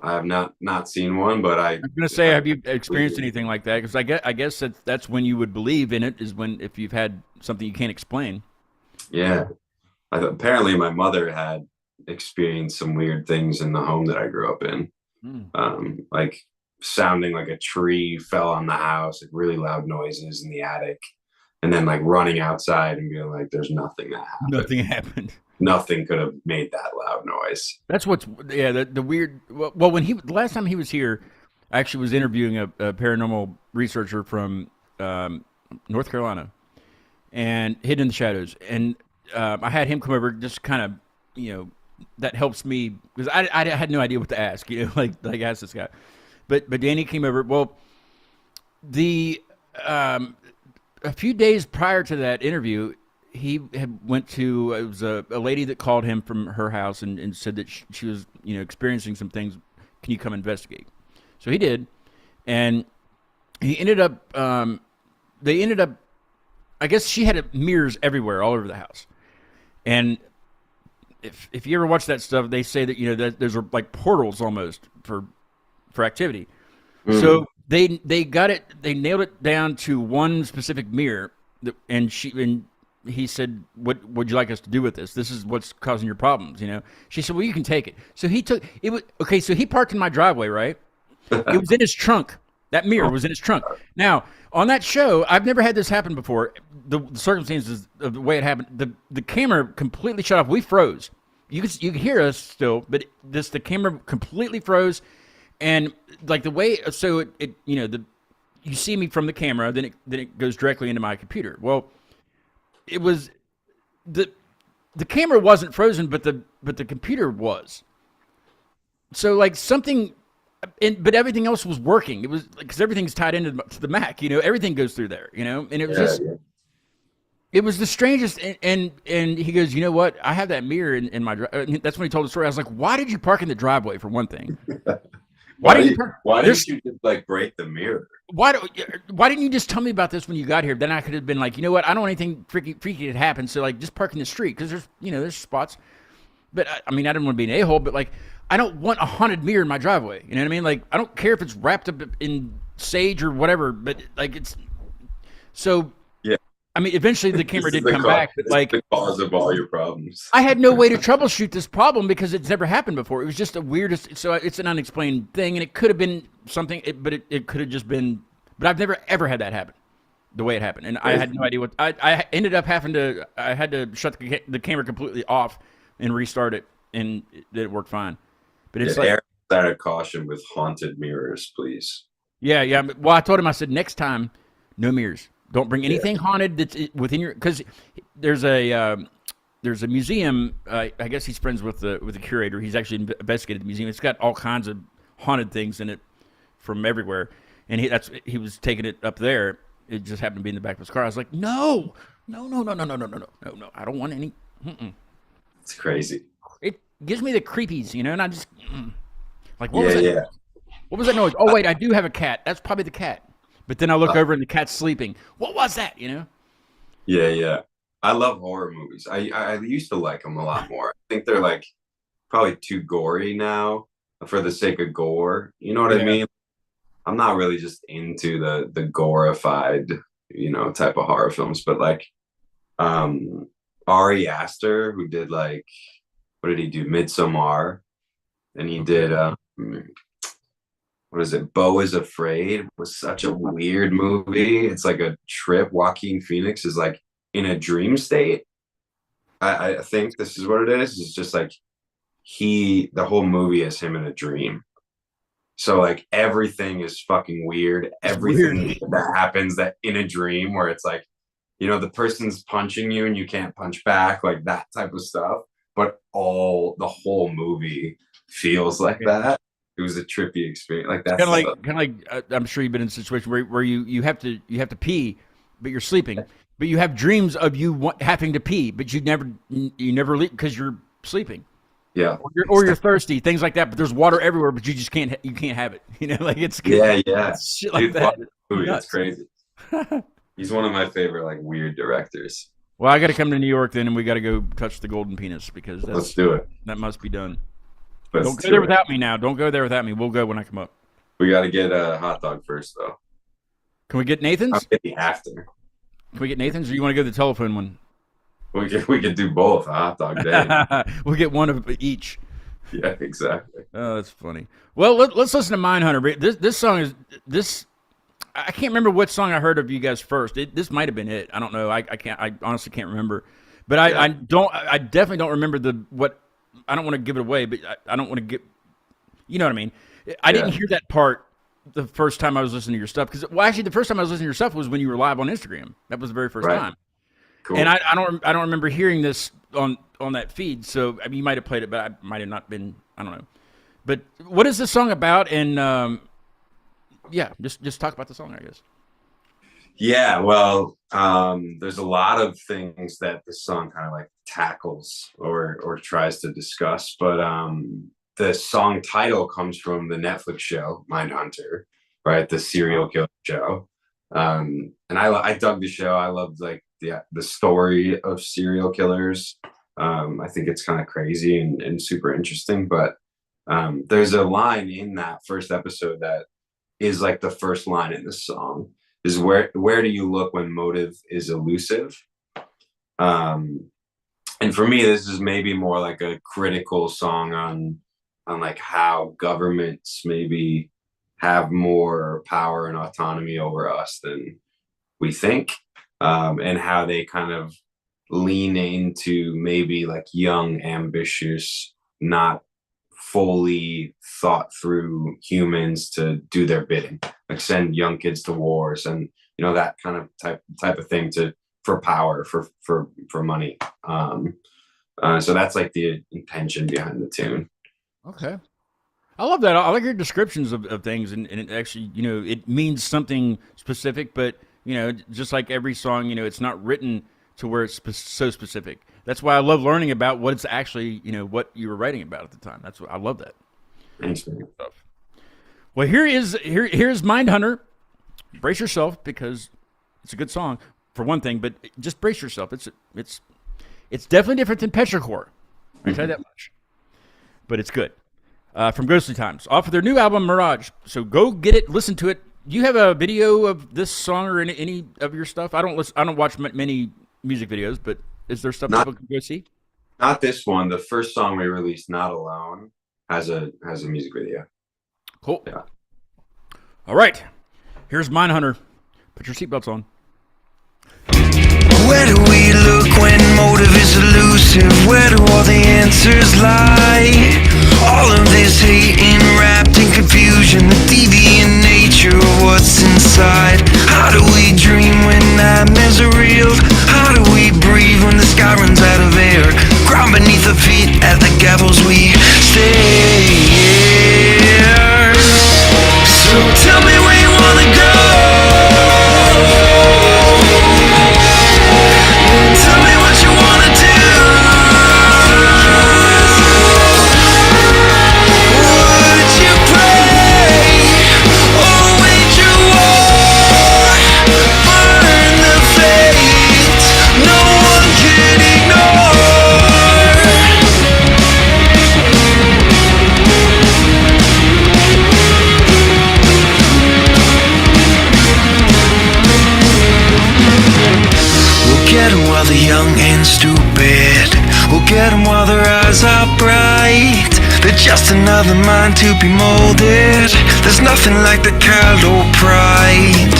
I have not seen one, but I'm gonna say, have you experienced anything like that? Because I guess that's when you would believe in it, is when if you've had something you can't explain. Yeah, apparently my mother had experienced some weird things in the home that I grew up in, like sounding like a tree fell on the house, like really loud noises in the attic, and then like running outside and being like, "There's nothing that happened. Nothing happened. Nothing could have made that loud noise." That's the weird. Well, when the last time he was here, I actually was interviewing a paranormal researcher from North Carolina, and Hidden in the Shadows, and I had him come over, just kind of, that helps me because I had no idea what to ask, like ask this guy, but Danny came over. Well, a few days prior to that interview, he had went to, it was a lady that called him from her house and said that she was, experiencing some things. Can you come investigate? So he did. And he ended up. They ended up. I guess she had mirrors everywhere, all over the house. And if you ever watch that stuff, they say that that there's like portals almost for activity. So they got it. They nailed it down to one specific mirror, and he said, "What would you like us to do with this? This is what's causing your problems." She said, "Well, you can take it." So he took it. Was okay. So he parked in my driveway, right? It was in his trunk. That mirror was in his trunk. Now, on that show, I've never had this happen before. The circumstances of the way it happened, the camera completely shut off. We froze. You could hear us still, but the camera completely froze, and like the way you see me from the camera, then it goes directly into my computer. Well, it was the camera wasn't frozen, but the computer was. So like something. But everything else was working. It was because everything's tied into the Mac. Everything goes through there. And it was it was the strangest. And he goes, "You know what? I have that mirror in my driveway." That's when he told the story. I was like, "Why did you park in the driveway for one thing? Why didn't you just like break the mirror? Why didn't you just tell me about this when you got here? Then I could have been like, you know what? I don't want anything freaky to happen. So like, just park in the street because there's spots. But I mean, I didn't want to be an a-hole, but like, I don't want a haunted mirror in my driveway. You know what I mean? Like, I don't care if it's wrapped up in sage or whatever, but like it's so. Yeah. I mean, eventually the camera did come back, but like the cause of all your problems. I had no way to troubleshoot this problem because it's never happened before. It was just the weirdest. So it's an unexplained thing, and it could have been something, but it could have just been. But I've never ever had that happen, the way it happened, and I had no idea what. I ended up having to. I had to shut the camera completely off and restart it, and it worked fine. But it's like that a caution with haunted mirrors, please. Yeah. Well, I told him. I said next time, no mirrors. Don't bring anything haunted that's within your. Because there's a museum. I guess he's friends with the curator. He's actually investigated the museum. It's got all kinds of haunted things in it from everywhere. And he was taking it up there. It just happened to be in the back of his car. I was like, no. I don't want any. It's crazy. It gives me the creepies, and I just like what was that? Yeah. What was that noise? Oh wait, I do have a cat. That's probably the cat. But then I look over and the cat's sleeping. What was that? Yeah. I love horror movies. I used to like them a lot more. I think they're like probably too gory now for the sake of gore. You know what I mean? I'm not really just into the glorified, type of horror films. But like Ari Aster, who did like, what did he do? Midsommar. And he did what is it? Beau is Afraid was such a weird movie. It's like a trip. Joaquin Phoenix is like in a dream state. I think this is what it is. It's just like the whole movie is him in a dream. So like everything is fucking weird. Everything that happens that in a dream where it's like, the person's punching you and you can't punch back, like that type of stuff. But the whole movie feels like that. It was a trippy experience. Like that. Kind of like I'm sure you've been in a situation where you have to pee, but you're sleeping. But you have dreams of you having to pee, but you never leave because you're sleeping. Yeah. Or you're thirsty, things like that. But there's water everywhere, but you just can't have it. Like it's yeah. It's shit like that. It's crazy. He's one of my favorite like weird directors. Well, I got to come to New York then, and we got to go touch the golden penis because let's do it. That must be done. Don't go there without me now. Don't go there without me. We'll go when I come up. We got to get a hot dog first, though. Can we get Nathan's? I'll get the after. Can we get Nathan's, or you want to go to the telephone one? We could do both. A hot dog day. We'll get one of each. Yeah, exactly. Oh, that's funny. Well, let's listen to Mindhunter. This song is this. I can't remember what song I heard of you guys first. This might have been it. I don't know. I can't. I honestly can't remember. But I definitely don't remember what. I don't want to give it away, but I don't want to get. You know what I mean? I didn't hear that part the first time I was listening to your stuff actually the first time I was listening to your stuff was when you were live on Instagram. That was the very first time. Cool. And I don't remember hearing this on that feed. So I mean, you might have played it, but I might have not been. I don't know. But what is this song about? And just talk about the song, I guess. Yeah, well, there's a lot of things that this song kind of like tackles or tries to discuss, but the song title comes from the Netflix show Mindhunter, right? The serial killer show. And I dug the show. I loved like the story of serial killers. I think it's kind of crazy and super interesting. But there's a line in that first episode that is like the first line in the song is where do you look when motive is elusive? And for me, this is maybe more like a critical song on like how governments maybe have more power and autonomy over us than we think, and how they kind of lean into maybe like young, ambitious, not fully thought through humans to do their bidding, like send young kids to wars and that kind of type of thing for power, for money. So that's like the intention behind the tune. Okay. I love that. I like your descriptions of things, and it actually, it means something specific, but, just like every song, it's not written to where it's so specific. That's why I love learning about what it's actually, what you were writing about at the time. That's what I love that. Thanks, man. Well, here's Mindhunter. Brace yourself, because it's a good song for one thing, but just brace yourself. It's definitely different than Petrichor. I tell you that much. But it's good. From Ghostly Times, off of their new album Mirage. So go get it, listen to it. Do you have a video of this song or any of your stuff? I don't watch many music videos, but is there stuff people can go see? Not this one. The first song we released, Not Alone, has a music video. Cool. Yeah. All right. Here's Mindhunter. Put your seatbelts on. Where do we look when motive is elusive? Where do all the answers lie? All of this hate enwrapped in confusion, the deviant nature of what's inside. How do we dream when nightmares are real? How do we breathe when the sky runs out of air? Ground beneath the feet at the gavels we stare. So tell me where you wanna go. Tell me what you wanna do. Would you pray or wage a war? Burn the fate no one can ignore. We'll get 'em while they're young and stupid. We'll get 'em while their eyes are bright. They're just another mind to be molded. There's nothing like the callow pride.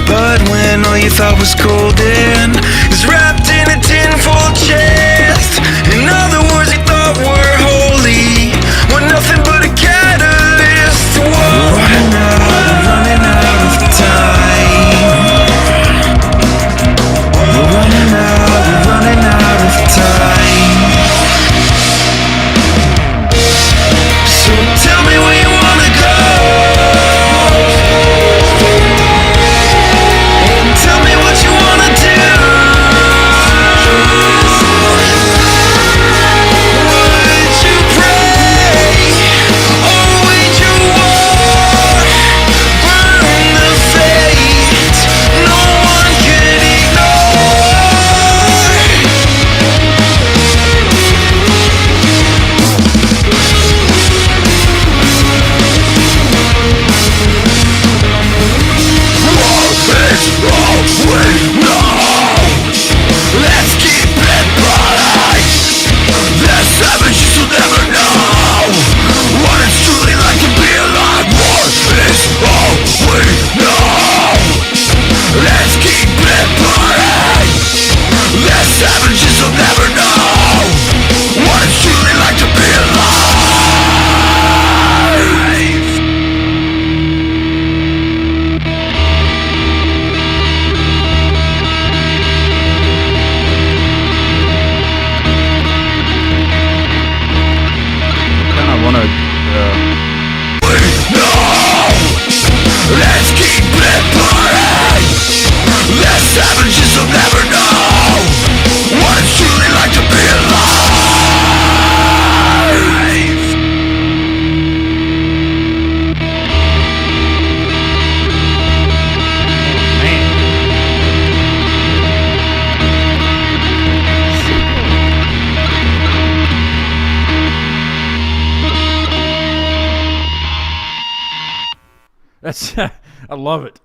But when all you thought was golden is wrapped in a tinfoil chest, in other words you thought were holy, were nothing but a catalyst. Whoa. We're running out of time. We're running out of time. So tell me where you wanna go. And tell me what you wanna do. That's I love it.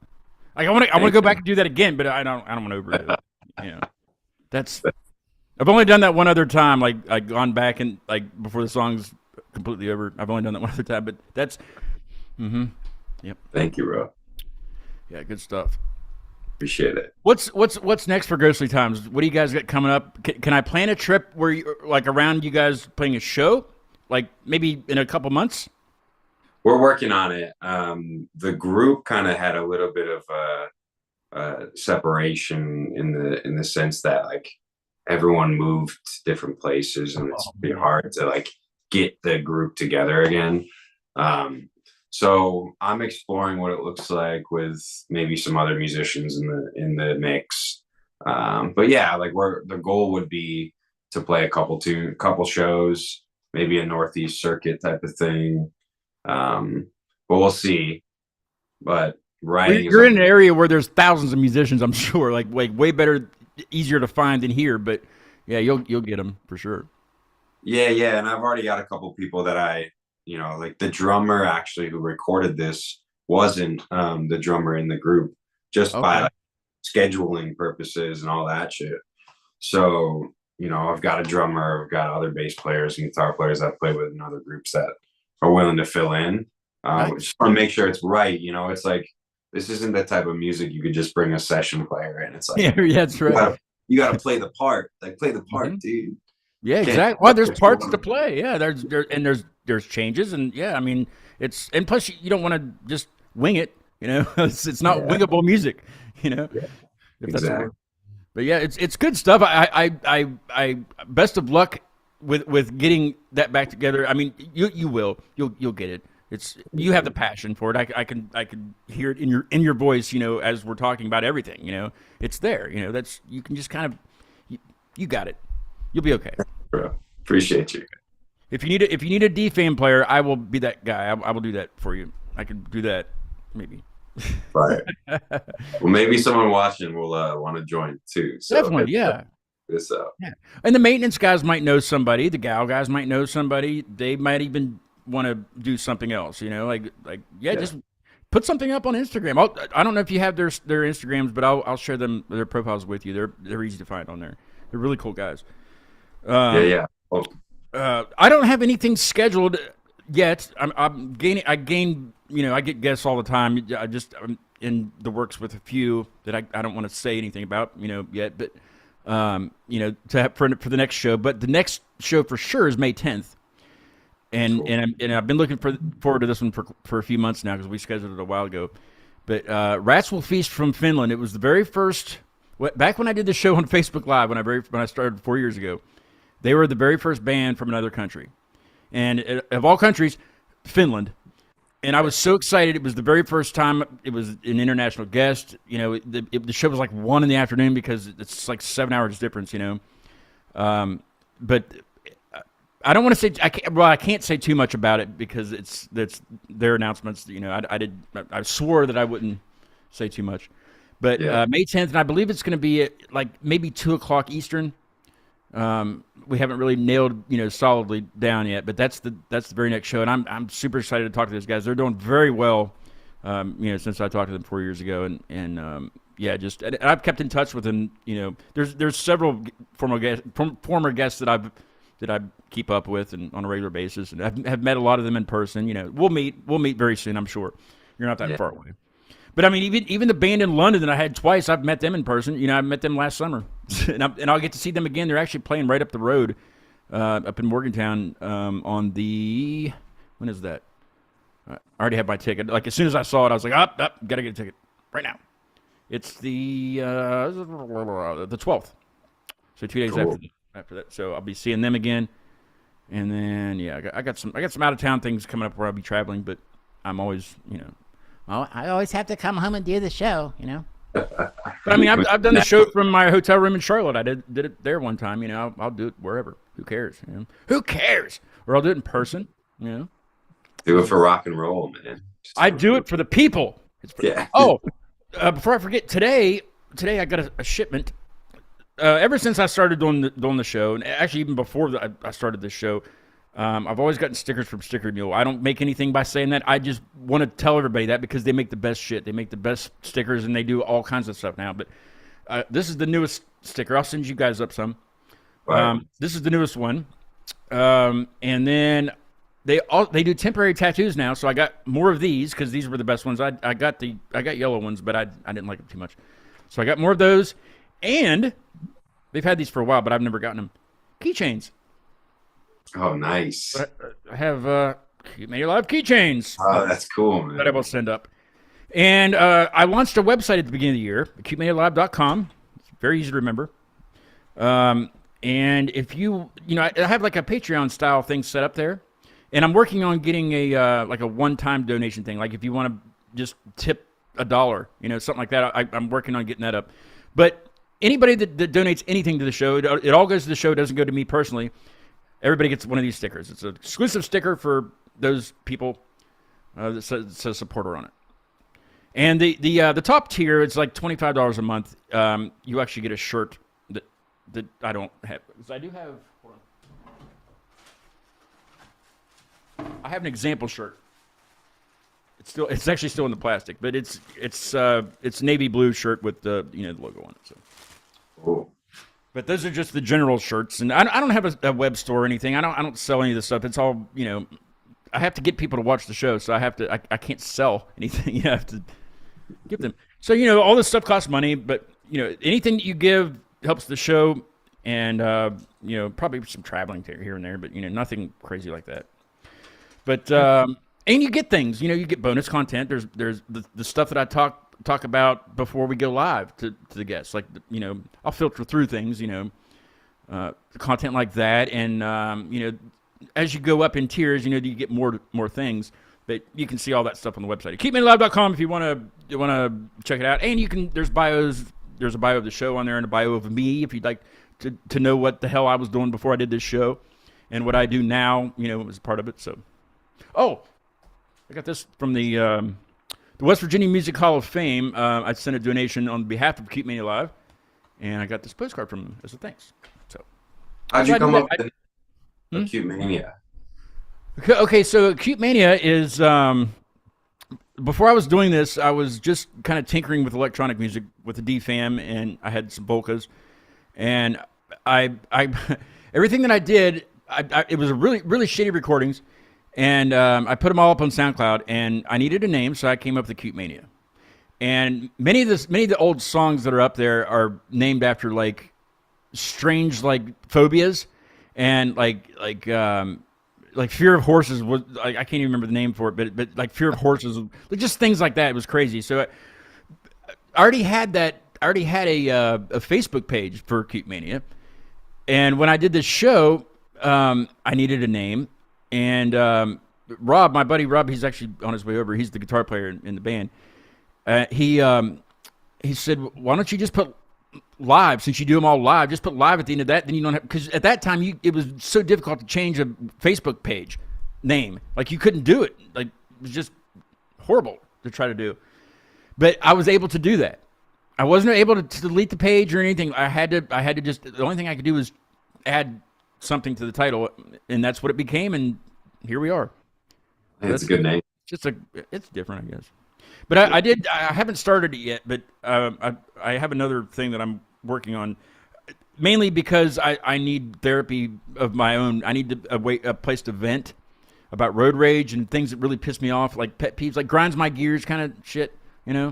Like I want to go back and do that again, but I don't want to overdo it. You know, that's I've only done that one other time. Like I've gone back and like before the song's completely over. I've only done that one other time, but that's Yep. Thank you, bro. Yeah, good stuff. Appreciate it. What's next for Ghostly Times? What do you guys got coming up? Can I plan a trip where you like around you guys playing a show, like maybe in a couple months? We're working on it. The group kind of had a little bit of a separation in the sense that like everyone moved to different places, and it's pretty hard to like get the group together again. So I'm exploring what it looks like with maybe some other musicians in the mix. But yeah, like the goal would be to play a couple shows, maybe a Northeast circuit type of thing. But we'll see. But writing, you're in an area where there's thousands of musicians, I'm sure, like way better, easier to find than here. But yeah, you'll get them for sure. Yeah, and I've already got a couple people that like the drummer actually who recorded this wasn't the drummer in the group, just by like, scheduling purposes and all that shit. So I've got a drummer, I've got other bass players and guitar players I've played with in other groups that are willing to fill in. Nice. Just want to make sure it's right. It's like this isn't the type of music you could just bring a session player in. It's like yeah, that's right. You gotta play the part. Like play the part, dude. Yeah, exactly. Well, there's parts to play. Yeah, there's changes, and yeah, I mean and plus you don't want to just wing it. It's not wingable music. Yeah, exactly. But yeah, it's good stuff. I best of luck with getting that back together. I mean, you'll get it. You have the passion for it. I can hear it in your voice. As we're talking about everything. It's there. That's you can just kind of you got it. You'll be okay. Bro, appreciate you. If you need a D-Fame player, I will be that guy. I will do that for you. I can do that, maybe. Right. Well, maybe someone watching will want to join too. So definitely, yeah. This up. Yeah, and the maintenance guys might know somebody. The gal guys might know somebody. They might even want to do something else. Just put something up on Instagram. I don't know if you have their Instagrams, but I'll share their profiles with you. They're easy to find on there. They're really cool guys. Yeah. Well, I don't have anything scheduled yet. I'm gaining. I get guests all the time. I'm in the works with a few that I don't want to say anything about, yet. But for the next show. But the next show for sure is May 10th, and cool. I've been looking forward to this one for a few months now because we scheduled it a while ago. But Rats Will Feast from Finland. It was the very first. Back when I did the show on Facebook Live when I started 4 years ago. They were the very first band from another country. And of all countries, Finland. And I was so excited. It was the very first time it was an international guest. The show was like 1 p.m. because it's like 7 hours difference, But I don't want to say, I can't say too much about it because that's their announcements. I swore that I wouldn't say too much. But May 10th, and I believe it's going to be at like maybe 2:00 Eastern. We haven't really nailed, solidly down yet, but that's the very next show, and I'm super excited to talk to those guys. They're doing very well, since I talked to them 4 years ago, and I've kept in touch with them. There's several former guests that I keep up with and on a regular basis, and have met a lot of them in person. We'll meet very soon, I'm sure. You're not that far away. But I mean, even the band in London that I had twice, I've met them in person. I met them last summer, and I'll get to see them again. They're actually playing right up the road, up in Morgantown. When is that? I already have my ticket. Like as soon as I saw it, I was like, up, gotta get a ticket right now. It's the 12th, so 2 days after that. So I'll be seeing them again, and then I got some out of town things coming up where I'll be traveling, but I'm always Well, I always have to come home and do the show, But I mean, I've done the show from my hotel room in Charlotte. I did it there one time. I'll do it wherever. Who cares? Who cares? Or I'll do it in person. Do it for rock and roll, man. I do it for the people. Before I forget, today I got a shipment. Ever since I started doing the show, and actually even before I started this show, I've always gotten stickers from Sticker Mule. I don't make anything by saying that. I just want to tell everybody that because they make the best shit. They make the best stickers, and they do all kinds of stuff now. But this is the newest sticker. I'll send you guys up some. Wow. This is the newest one. And then they do temporary tattoos now. So I got more of these because these were the best ones. I got yellow ones, but I didn't like them too much. So I got more of those. And they've had these for a while, but I've never gotten them. Keychains. Oh, nice. I have Cute Mania Live keychains Oh, that's cool, man. that I will send up. And I launched a website at the beginning of the year, cutemanialive.com. It's very easy to remember. And if you know, I have like a Patreon style thing set up there, and I'm working on getting a like a one-time donation thing. Like if you want to just tip $1, you know, something like that. I'm working on getting that up. But anybody that donates anything to the show, it all goes to the show. It doesn't go to me personally. Everybody gets one of these stickers. It's an exclusive sticker for those people that says supporter on it. And the top tier, it's like $25 a month. You actually get a shirt that I don't have. Because I do have. Hold on. I have an example shirt. It's actually still in the plastic, but it's navy blue shirt with the the logo on it. So. Cool. But those are just the general shirts, and I don't have a web store or anything. I don't sell any of this stuff. It's all I have to get people to watch the show, so I can't sell anything. You have to give them. So all this stuff costs money, but anything that you give helps the show, and probably some traveling here and there, but nothing crazy like that. But and you get things. You get bonus content. There's the stuff that I talk about before we go live to the guests. Like I'll filter through things. Content like that, and as you go up in tiers, you get more things. But you can see all that stuff on the website. KeepMeLive.com if you want to check it out. And there's bios. There's a bio of the show on there and a bio of me if you'd like to know what the hell I was doing before I did this show and what I do now. As part of it. So, I got this from the West Virginia Music Hall of Fame. I sent a donation on behalf of Keep Mania Live, and I got this postcard from them as a thanks. So, how'd you come up with Cute Mania? Okay, so Cute Mania is before I was doing this, I was just kind of tinkering with electronic music with the DFAM, and I had some polkas, and I everything that I did, it was a really shitty recordings. And I put them all up on SoundCloud, and I needed a name, so I came up with Cute Mania. And many of the old songs that are up there are named after like strange like phobias, and like fear of horses was I can't even remember the name for it, but like fear of horses, just things like that. It was crazy. So I already had that. I already had a Facebook page for Cute Mania, and when I did this show, I needed a name. And Rob, my buddy Rob, he's actually on his way over. He's the guitar player in the band. He said, "Why don't you just put live? Since you do them all live, just put live at the end of that. Then you don't have because at that time it was so difficult to change a Facebook page name. Like you couldn't do it. Like it was just horrible to try to do. But I was able to do that. I wasn't able to delete the page or anything. I had to just the only thing I could do was add something to the title, and that's what it became, and here we are. That's a good name. It's different, I guess. But I haven't started it yet, but I have another thing that I'm working on, mainly because I need therapy of my own. I need a place to vent about road rage and things that really piss me off, like pet peeves, like grinds my gears kind of shit, Yeah.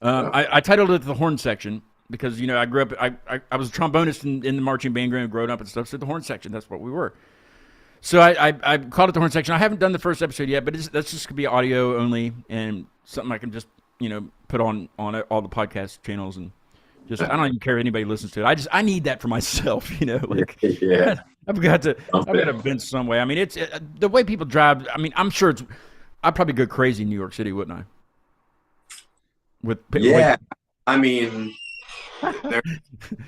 I titled it The Horn Section, because I grew up. I was a trombonist in the marching band growing up and stuff. So the horn section, that's what we were. So I called it the horn section. I haven't done the first episode yet, but that's just gonna be audio only and something I can just put on all the podcast channels and just I don't even care if anybody listens to it. I need that for myself. Like Yeah. I've got to vent some way. I mean, it's the way people drive. I mean, I'm sure I'd probably go crazy in New York City, wouldn't I? I mean. There's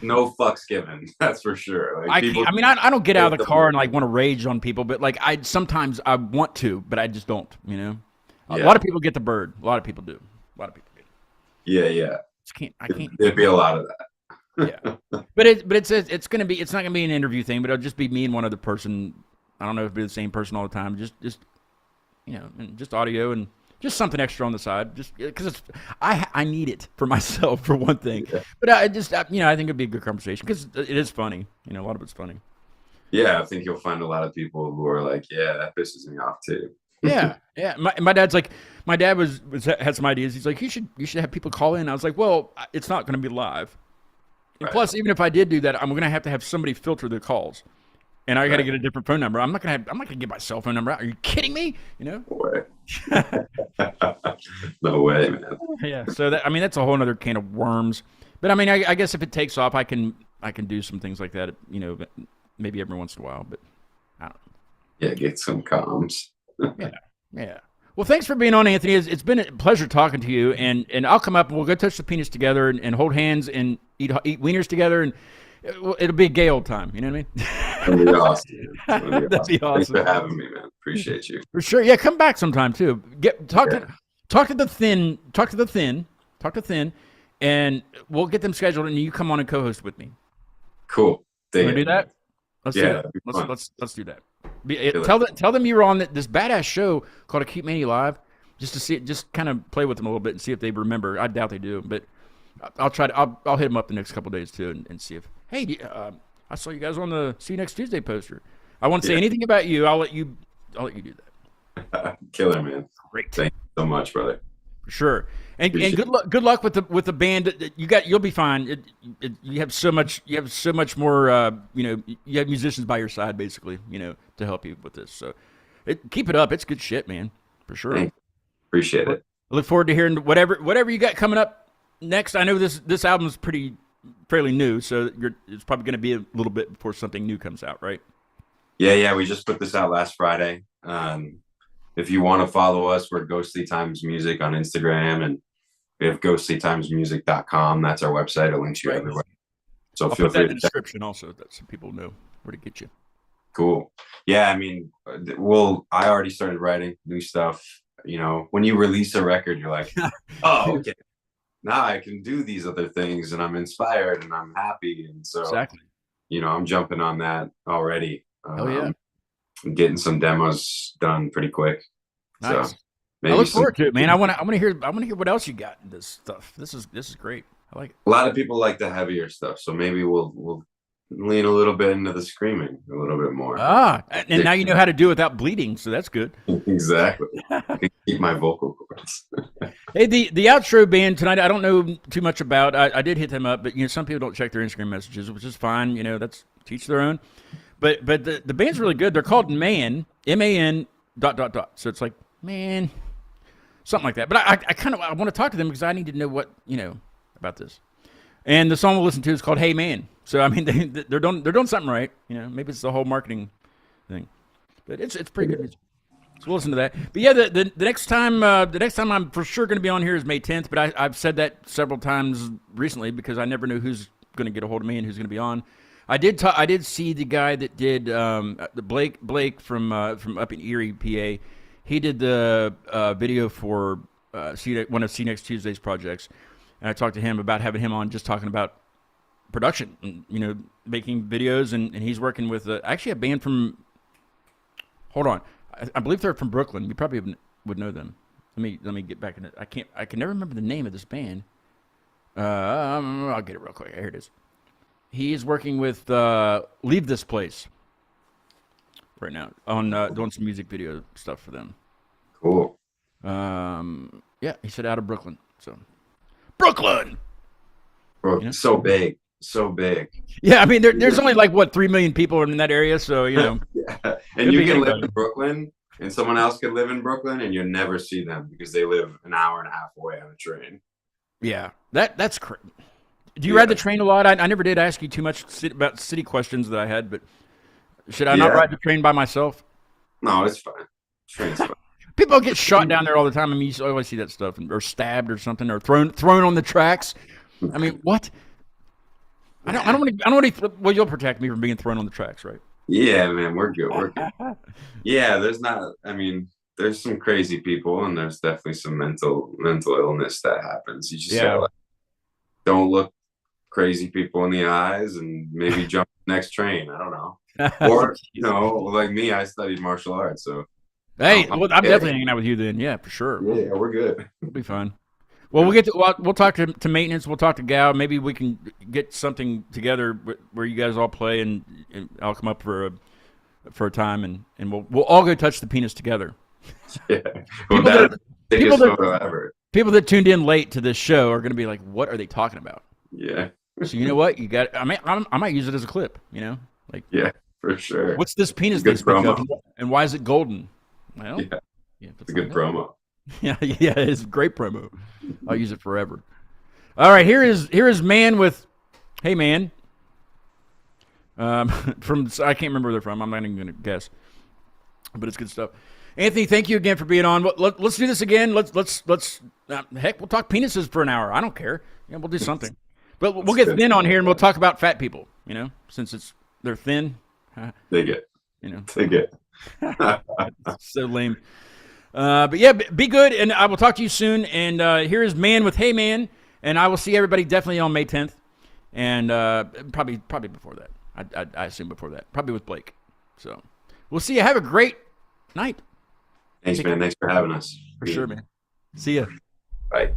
no fucks given. That's for sure. Like, I don't get out of the car and like want to rage on people, but like sometimes I want to, but I just don't. A lot of people get the bird. A lot of people do. A lot of people get it. Yeah. I can't. There'd be a lot of that. Yeah, but it's not gonna be an interview thing, but it'll just be me and one other person I don't know if it'll be the same person all the time. Just you know, and just audio and just something extra on the side, just because I need it for myself for one thing. Yeah. But I you know, I think it'd be a good conversation because it is funny. You know, a lot of it's funny. Yeah, I think you'll find a lot of people who are like, yeah, that pisses me off too. Yeah, yeah. My dad's like, my dad had some ideas. He's like, you should have people call in. I was like, well, it's not going to be live. And Right. plus, even if I did do that, I'm going to have somebody filter the calls, and I got to Right. get a different phone number. I'm not going to get my cell phone number out. Are you kidding me? You know? No way. No way, man. Yeah. So that, I mean, that's a whole other can of worms. But I mean, I guess if it takes off, I can do some things like that. You know, maybe every once in a while. But I don't Yeah, get some comms. know. Yeah. Well, thanks for being on, Anthony. It's been a pleasure talking to you. And I'll come up and we'll go touch the penis together and hold hands and eat wieners together. And it'll be a gay old time. You know what I That'd be awesome. Man. That'd be Thanks awesome. for having me, man. Appreciate you. mean? For sure. Yeah, come back sometime too. Talk to the thin, and we'll get them scheduled. And you come on and co-host with me. Cool. Want to do that? Let's Yeah, do that'd be that. fun. Let's do that. Tell them you were on this badass show called Acute Mania Live, just to see it, just kind of play with them a little bit and see if they remember. I doubt they do, but I'll try to. I'll hit them up the next couple of days too and see if I saw you guys on the See You Next Tuesday poster. I won't say anything about you. I'll let you do that. Killer, man. Great. Thank you so much, brother. For sure. And Appreciate good luck with the band. You'll be fine. You have so much more. You know, you have musicians by your side basically. You know, to help you with this. So, keep it up. It's good shit, man. For sure. Thank you. Appreciate it. I look forward to hearing whatever you got coming up next. I know this album is fairly new, so it's probably going to be a little bit before something new comes out, right? Yeah. We just put this out last Friday. If you want to follow us, we're Ghostly Times Music on Instagram, and we have ghostlytimesmusic.com. That's our website. It links you everywhere. So I'll feel put that free in to the check. description also, that some people know where to get you. Cool. Yeah, I mean, I already started writing new stuff. You know, when you release a record, you're like, oh, okay. Now I can do these other things, and I'm inspired, and I'm happy. And so, Exactly. you know, I'm jumping on that already. Oh yeah. I'm getting some demos done pretty quick. Nice. So I look forward to it, man. I want to hear what else you got in this stuff. This is great. I like it. A lot of people like the heavier stuff, so maybe we'll lean a little bit into the screaming a little bit more. And now you know how to do it without bleeding, so that's good. Exactly. I can keep my vocal cords. Hey, the outro band tonight, I don't know too much about. I did hit them up, but you know, some people don't check their Instagram messages, which is fine. You know, that's teach their own. But the band's really good. They're called Man, MAN ... So it's like man, something like that. But I kind of want to talk to them because I need to know what about this. And the song we'll listen to is called Hey Man. So I mean they're doing something right. You know, maybe it's the whole marketing thing, but it's pretty good music. So we'll listen to that. But yeah, the next time I'm for sure going to be on here is May 10th. But I've said that several times recently because I never know who's going to get a hold of me and who's going to be on. I did see the guy that did the Blake from up in Erie, PA. He did the video for one of See Next Tuesday's projects, and I talked to him about having him on, just talking about production, and, you know, making videos, and he's working with actually a band from. Hold on, I believe they're from Brooklyn. You probably would know them. Let me get back in it. I can never remember the name of this band. I'll get it real quick. Here it is. He is working with Leave This Place right now on doing some music video stuff for them. Cool. Yeah, he said out of Brooklyn. So Brooklyn. Bro, You know? so big. Yeah, I mean there's only like 3 million people in that area, so you know. Yeah. Could And you be can anybody. live in Brooklyn, and someone else could live in Brooklyn, and you'll never see them because they live an hour and a half away on a train. Yeah, that's crazy. Do you ride the train a lot? I never did ask you too much about city questions that I had, but should I not ride the train by myself? No, it's fine. Train's fine. People get shot down there all the time. I mean, you always see that stuff, or stabbed or something, or thrown on the tracks. I mean, what? I don't want to. Well, you'll protect me from being thrown on the tracks, right? Yeah, man, we're good. Yeah, there's some crazy people, and there's definitely some mental illness that happens. You just gotta, like, don't look crazy people in the eyes, and maybe jump next train. I don't know. Or, you know, like me, I studied martial arts. So, Hey, well, I'm definitely hanging out with you then. Yeah, for sure. yeah, we're good. It'll be fun. Well, we'll talk to maintenance. We'll talk to Gal. Maybe we can get something together where you guys all play, and I'll come up for a time, and we'll all go touch the penis together. Yeah. Well, that's the biggest photo ever. People that tuned in late to this show are going to be like, "What are they talking about?" Yeah. So you know what? You got. I might use it as a clip. You know, like yeah, for sure. What's this penis Good they speak of, promo. and why is it golden? Well, Yeah, if it's a good promo. Yeah, it's a great promo. I'll use it forever. All right, here is man with, hey man. From I can't remember where they're from. I'm not even gonna guess, but it's good stuff. Anthony, thank you again for being on. Let's do this again. Let's heck, we'll talk penises for an hour. I don't care. Yeah, we'll do something. But we'll get thin on here and we'll talk about fat people. You know, since they're thin. Dig it. You know, dig it. So lame. But yeah, be good, and I will talk to you soon. And here is man with hey man, and I will see everybody definitely on May 10th, and probably before that. I assume before that, probably with Blake. So we'll see you. Have a great night. Thanks, man. Thanks for having us. For sure, man. See ya. Bye.